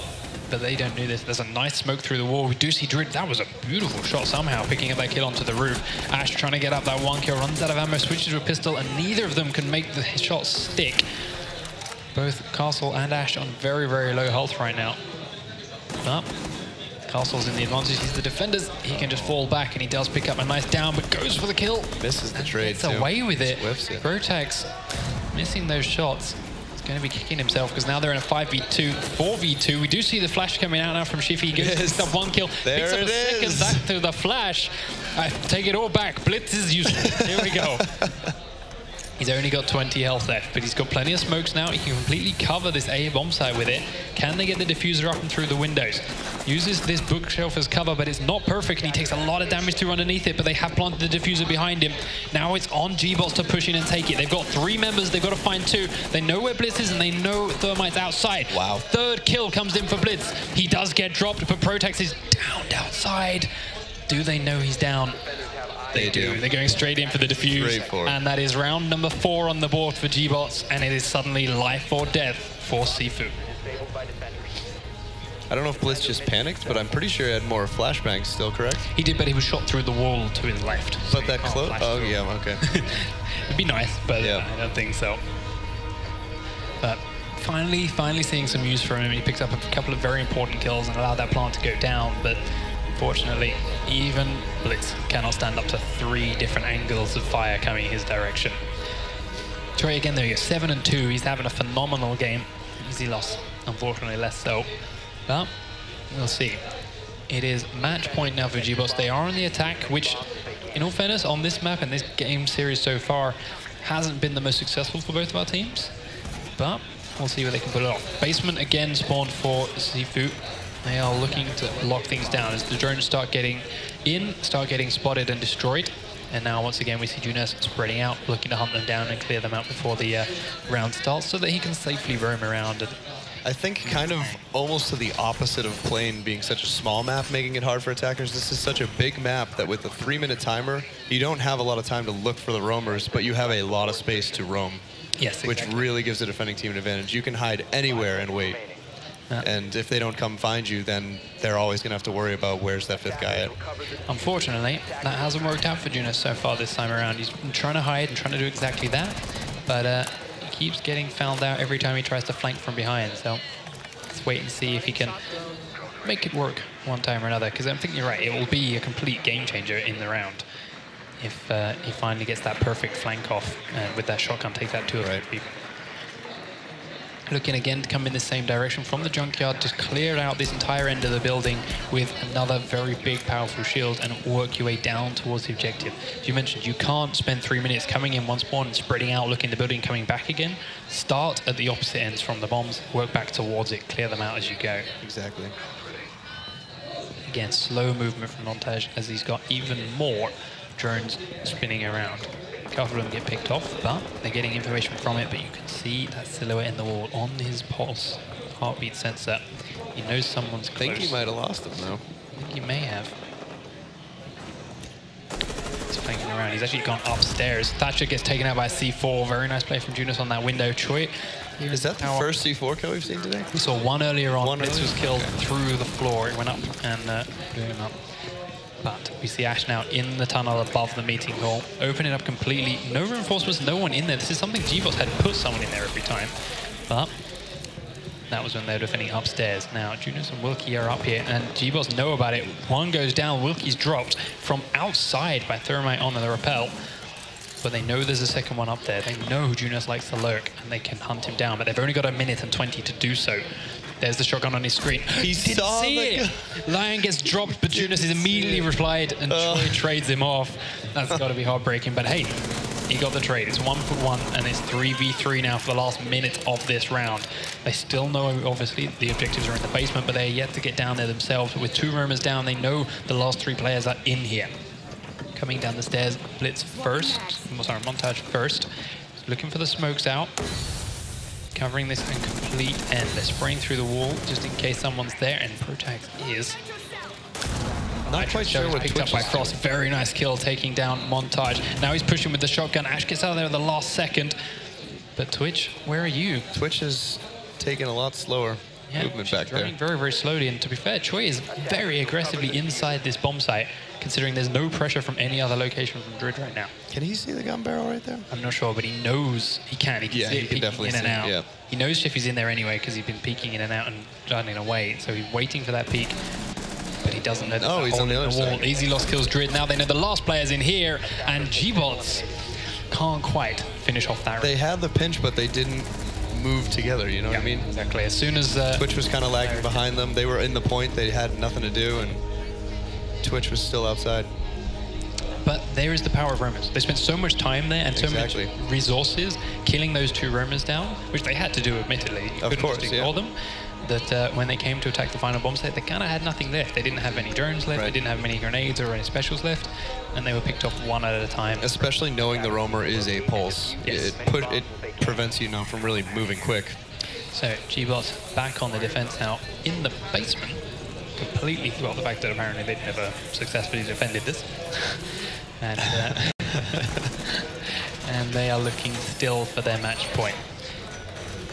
but they don't do this. There's a nice smoke through the wall. We do see Drid. That was a beautiful shot somehow, picking up that kill onto the roof. Ash trying to get up that one kill, runs out of ammo, switches to a pistol, and neither of them can make the shot stick. Both Castle and Ash on very, very low health right now. But Castle's in the advantage. He's the defenders. He can just fall back, and he does pick up a nice down, but goes for the kill. Misses the trade, Gets away with it. Whiffs it. Protax missing those shots. He's going to be kicking himself because now they're in a 5v2, 4v2. We do see the flash coming out now from Shifi. He goes picks up one kill, picks up a second back to the flash. I take it all back. Blitz is useless. Here we go. He's only got 20 health left, but he's got plenty of smokes now. He can completely cover this A bomb site with it. Can they get the diffuser up and through the windows? Uses this bookshelf as cover, but it's not perfect, and he takes a lot of damage through underneath it, but they have planted the diffuser behind him. Now it's on gBots to push in and take it. They've got 3 members. They've got to find 2. They know where Blitz is, and they know Thermite's outside. Wow. Third kill comes in for Blitz. He does get dropped, but Protax is down outside. Do they know he's down? They do. They're going straight in for the defuse. And that is round number 4 on the board for gBots, and it is suddenly life or death for GiFu. I don't know if Blitz just panicked, but I'm pretty sure he had more flashbangs still, correct? He did, but he was shot through the wall to his left. So but that close? Oh, yeah, okay. It'd be nice, but yeah. I don't think so. But finally seeing some use from him. He picks up a couple of very important kills and allowed that plant to go down, but unfortunately, even Blitz cannot stand up to 3 different angles of fire coming his direction. Troy again, there you go, 7-2. He's having a phenomenal game. Easy loss, unfortunately less so. But we'll see. It is match point now for gBots. They are on the attack, which, in all fairness, on this map and this game series so far, hasn't been the most successful for both of our teams. But we'll see where they can pull it off. Basement again spawned for GiFu. They are looking to lock things down as the drones start getting spotted and destroyed. And now once again we see Junes spreading out, looking to hunt them down and clear them out before the round starts so that he can safely roam around. And I think kind of almost to the opposite of Plane being such a small map, making it hard for attackers. This is such a big map that with a 3-minute timer, you don't have a lot of time to look for the roamers, but you have a lot of space to roam. Yes, exactly. Which really gives the defending team an advantage. You can hide anywhere and wait. And if they don't come find you, then they're always going to have to worry about where's that 5th guy at. Unfortunately, that hasn't worked out for Junes so far this time around. He's been trying to hide and trying to do exactly that, but he keeps getting found out every time he tries to flank from behind. So let's wait and see if he can make it work one time or another, because I think you're right, it will be a complete game changer in the round if he finally gets that perfect flank off and with that shotgun takes out 2 of 3 people. Looking again to come in the same direction from the junkyard, just clear out this entire end of the building with another very big, powerful shield and work your way down towards the objective. As you mentioned, you can't spend 3 minutes coming in one spawn and spreading out, looking at the building, coming back again. Start at the opposite ends from the bombs, work back towards it, clear them out as you go. Exactly. Again, slow movement from Montage as he's got even more drones spinning around. A couple of them get picked off, but they're getting information from it, but you can see that silhouette in the wall on his pulse heartbeat sensor. He knows someone's close. I think he might have lost him, though. I think he may have. He's flanking around. He's actually gone upstairs. Thatcher gets taken out by a C4. Very nice play from Junes on that window. Choi. Is that the first C4 kill we've seen today? We saw one earlier on. Blitz was killed through the floor. It went up and blew him up. But we see Ash now in the tunnel above the meeting hall, open it up completely. No reinforcements, no one in there. This is something gBots had put someone in there every time. But that was when they were defending upstairs. Now, Junes and Wilkie are up here, and gBots know about it. One goes down, Wilkie's dropped from outside by Thermite on the rappel. But they know there's a second one up there. They know Junes likes to lurk, and they can hunt him down. But they've only got 1 minute and 20 to do so. There's the shotgun on his screen. He didn't see it. Lion gets dropped, but Junes is immediately replied, and Troy trades him off. That's got to be heartbreaking. But hey, he got the trade. It's 1-for-1, and it's 3v3 now for the last minute of this round. They still know, obviously, the objectives are in the basement, but they're yet to get down there themselves. But with 2 roamers down, they know the last 3 players are in here. coming down the stairs. Blitz first, sorry, Montage first. Looking for the smokes out. Covering this in complete end. They're spraying through the wall just in case someone's there, and Protax is. Not quite sure what picked up by Frost. Very nice kill, taking down Montage. Now he's pushing with the shotgun. Ash gets out of there at the last second. But Twitch, where are you? Twitch is taking a lot slower movement back there. Running very, very slowly. And to be fair, Choi is very aggressively inside this bomb site, considering there's no pressure from any other location from Drid right now. Can he see the gun barrel right there? I'm not sure, but he knows he can. He can see it peeking in and out. Yeah. He knows GiFu's in there anyway because he's been peeking in and out and running away. So he's waiting for that peek. But he doesn't know that oh, he's on the other side. Easy loss kills Drid. Now they know the last player's in here, and gBots can't quite finish off that. They had the pinch, but they didn't move together, you know what I mean? Exactly. As soon as Twitch was kind of lagging behind them, they were in the point, they had nothing to do, and Twitch was still outside. But there is the power of roamers. They spent so much time there and so much resources killing those two roamers down, which they had to do, admittedly. You couldn't just ignore them. That when they came to attack the final bomb site, they kind of had nothing left. They didn't have any drones left, they didn't have many grenades or any specials left, and they were picked off one at a time. Especially knowing the roamer is a pulse. Yes. It prevents you from really moving quick. So gBots back on the defense now in the basement, completely throughout the fact that apparently they've never successfully defended this. And, and they are looking still for their match point.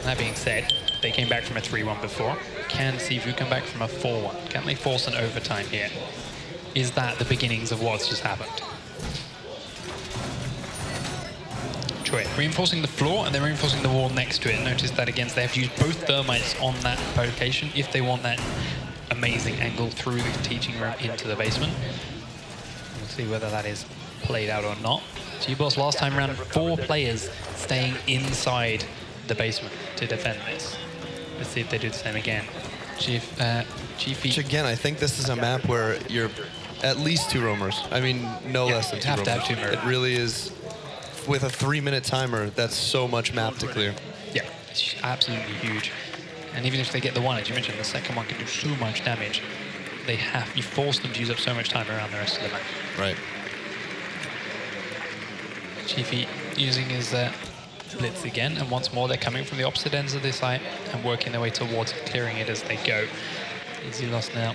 That being said, they came back from a 3-1 before. Can GiFu come back from a 4-1? Can they force an overtime here? Is that the beginnings of what's just happened? Choi reinforcing the floor, and they're reinforcing the wall next to it. Notice that again, they have to use both thermites on that location if they want that amazing angle through the teaching room into the basement. We'll see whether that is played out or not. gBots last time around, 4 players staying inside the basement to defend this. Let's see if they do the same again. GiFu. Which again, I think this is a map where you're at least 2 roamers. I mean, no less than 2 roamers. To have 2 roamers. It really is, with a 3-minute timer, that's so much map to clear. Yeah, it's absolutely huge. And even if they get the one, as you mentioned, the second one can do so much damage. You force them to use up so much time around the rest of the map. Right. GiFu using his blitz again, and once more they're coming from the opposite ends of the site and working their way towards clearing it as they go. Easy loss now.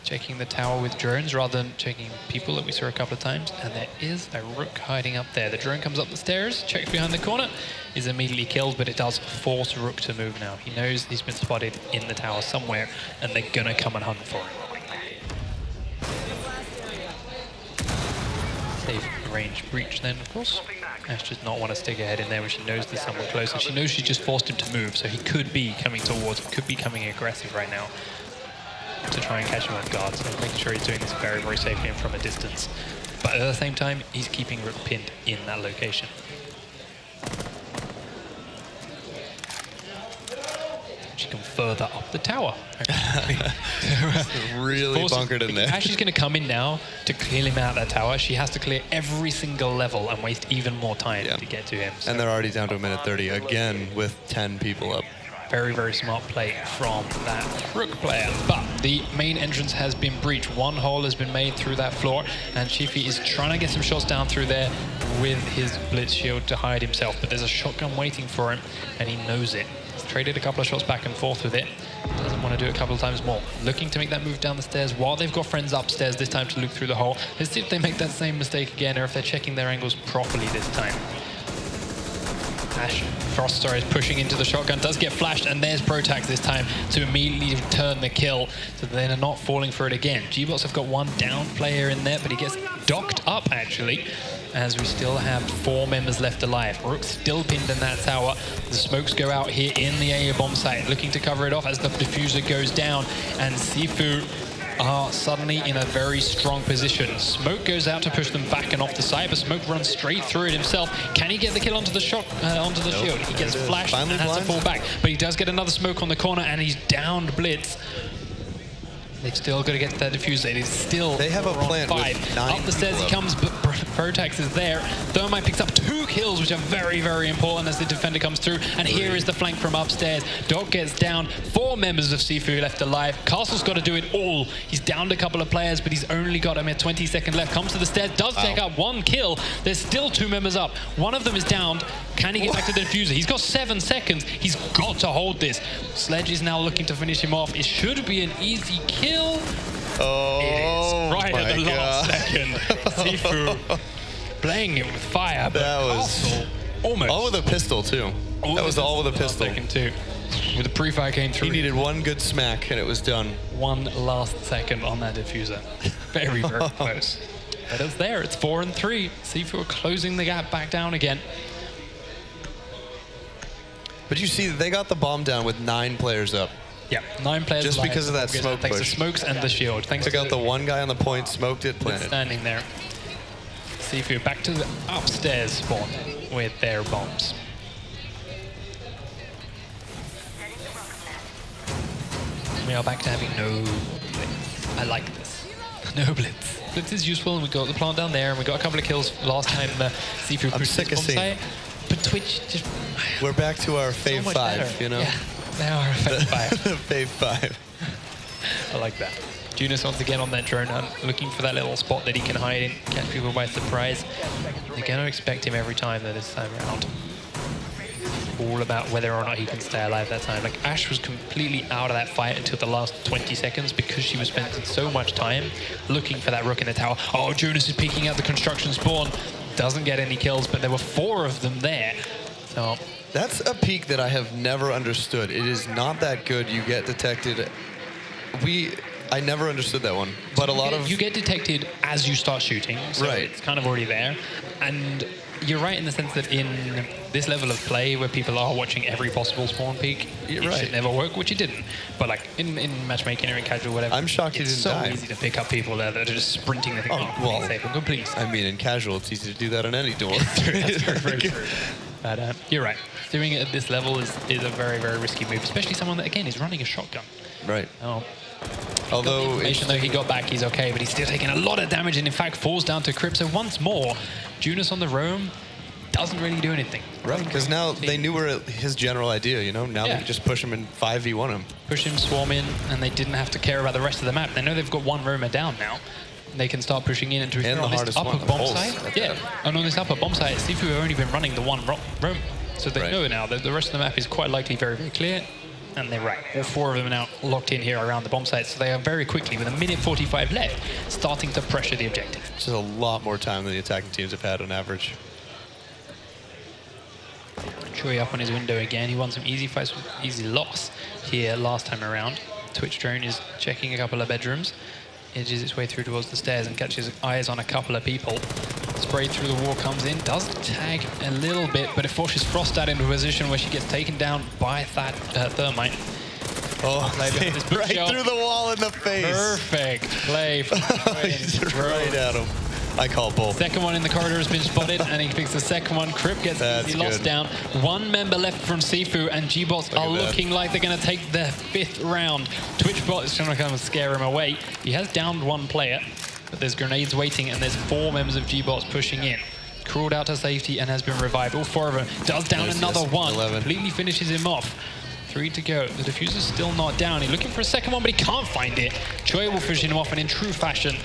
Checking the tower with drones rather than checking people that we saw a couple of times, and there is a rook hiding up there. The drone comes up the stairs, checks behind the corner, is immediately killed, but it does force rook to move now. He knows he's been spotted in the tower somewhere, and they're gonna come and hunt for him. Safe range breach then, of course. Ash does not want to stick her head in there when she knows there's someone close, and she knows she just forced him to move, so he could be coming towards him, could be coming aggressive right now to try and catch him off guard, so making sure he's doing this very, very safely and from a distance. But at the same time, he's keeping rook pinned in that location. She can further up the tower. Really bunkered in there. Ash is going to come in now to clear him out of that tower. She has to clear every single level and waste even more time to get to him. So. And they're already down to 1:30 again with 10 people up. Very, very smart play from that rook player. But the main entrance has been breached. One hole has been made through that floor, and GiFu is trying to get some shots down through there with his blitz shield to hide himself. But there's a shotgun waiting for him, and he knows it. He's traded a couple of shots back and forth with it. Doesn't want to do it a couple of times more. Looking to make that move down the stairs while they've got friends upstairs this time to look through the hole. Let's see if they make that same mistake again, or if they're checking their angles properly this time. Frost is pushing into the shotgun, does get flashed, and there's Protax this time to immediately return the kill, so they're not falling for it again. gBots have got one down player in there, but he gets docked up actually, as we still have 4 members left alive. Rook's still pinned in that tower. The smokes go out here in the A bomb site, looking to cover it off as the diffuser goes down, and GiFu are suddenly in a very strong position. Smoke goes out to push them back and off the side, but Smoke runs straight through it himself. Can he get the kill onto the shot, onto the shield? He gets flashed and has to fall back, but he does get another smoke on the corner, and he's downed Blitz. They've still got to get that diffuser. It is still they have a plan 5. with 9 up the stairs he comes, but Protax is there. Thermite picks up 2 kills, which are very, very important as the defender comes through. And here is the flank from upstairs. Doc gets down. 4 members of GiFu left alive. Castle's got to do it all. He's downed a couple of players, but he's only got a 20 seconds left. Comes to the stairs, does take out 1 kill. There's still 2 members up. One of them is downed. Can he get back to the diffuser? He's got 7 seconds. He's got to hold this. Sledge is now looking to finish him off. It should be an easy kill. Oh, it is. Right at the last second. GiFu playing it with fire. But that was Castle almost. all with a pistol, too. That was all with a pistol. Second, too. With the pre-fire came through. He needed 1 good smack, and it was done. 1 last second on that diffuser. Very, very close. But it's there. It's 4 and 3. GiFu are closing the gap back down again. But you see, they got the bomb down with 9 players up. Yeah, 9 players just alive. because of that smoke Thanks push. to smokes and the shield. Thanks Took to out the 1 guy on the point, smoked it, planted. Standing there. GiFu back to the upstairs spawn with their bombs. We are back to having no blitz. I like this. No blitz. Blitz is useful, and we got the plant down there, and we got a couple of kills last time GiFu pushed this bomb site. But Twitch just... We're back to our Fave 5, better. you know? Yeah, now our Fave 5. Fave 5. I like that. Junus once again on that drone hunt, looking for that little spot that he can hide in, catch people by surprise. They're going to expect him every time that this time around. All about whether or not he can stay alive that time. Like, Ash was completely out of that fight until the last 20 seconds because she was spending so much time looking for that rook in the tower. Oh, Junus is peeking out the construction spawn. Doesn't get any kills, but there were 4 of them there. So that's a peek that I have never understood. It is not that good. You get detected. I never understood that one. But a lot of... You get detected as you start shooting, so it's kind of already there. And you're right in the sense that in this level of play where people are watching every possible spawn peak, it should never work, which it didn't. But like in matchmaking or in casual, whatever, I'm shocked you didn't die. It's so easy to pick up people there that are just sprinting the thing. Oh, well, safe and good, please. I mean, in casual, it's easy to do that on any door. That's very true. But you're right. Doing it at this level is a very, very risky move, especially someone that, again, is running a shotgun. Right. Oh. Although though he got back, he's okay, but he's still taking a lot of damage and in fact falls down to Crip. So once more, Junus on the roam doesn't really do anything. Right, because now they knew his general idea, you know? Now they can just push him and 5v1 him. Push him, swarm in, and they didn't have to care about the rest of the map. They know they've got 1 roamer down now. They can start pushing in and the on this hardest upper one, bomb site. Yeah, and on this upper bomb site, GiFu have only been running the 1 roam. So they know now that the rest of the map is quite likely very, very clear. And they're right. All 4 of them are now locked in here around the bomb site. So they are very quickly, with 1:45 left, starting to pressure the objective. Which is a lot more time than the attacking teams have had on average. Choi up on his window again. He won some easy fights with easy loss here last time around. Twitch drone is checking a couple of bedrooms. Edges its way through towards the stairs and catches eyes on a couple of people. Spray through the wall comes in, does tag a little bit, but it forces Frostad into a position where she gets taken down by that Thermite. Oh, right through the wall in the face. Perfect play. Right at him. I call bull. Second one in the corridor has been spotted, and he picks the second one. Crip gets easy lost down. 1 member left from GiFu, and gBots are looking like they're going to take their 5th round. TwitchBot is trying to come and scare him away. He has downed 1 player, but there's grenades waiting, and there's 4 members of gBots pushing in. Crawled out to safety and has been revived. All 4 of them. Does down another 1. 11. Completely finishes him off. 3 to go. The diffuser's still not down. He's looking for a second one, but he can't find it. Choi will finish him off, and in true fashion,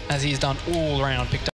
as he's done all around, picked up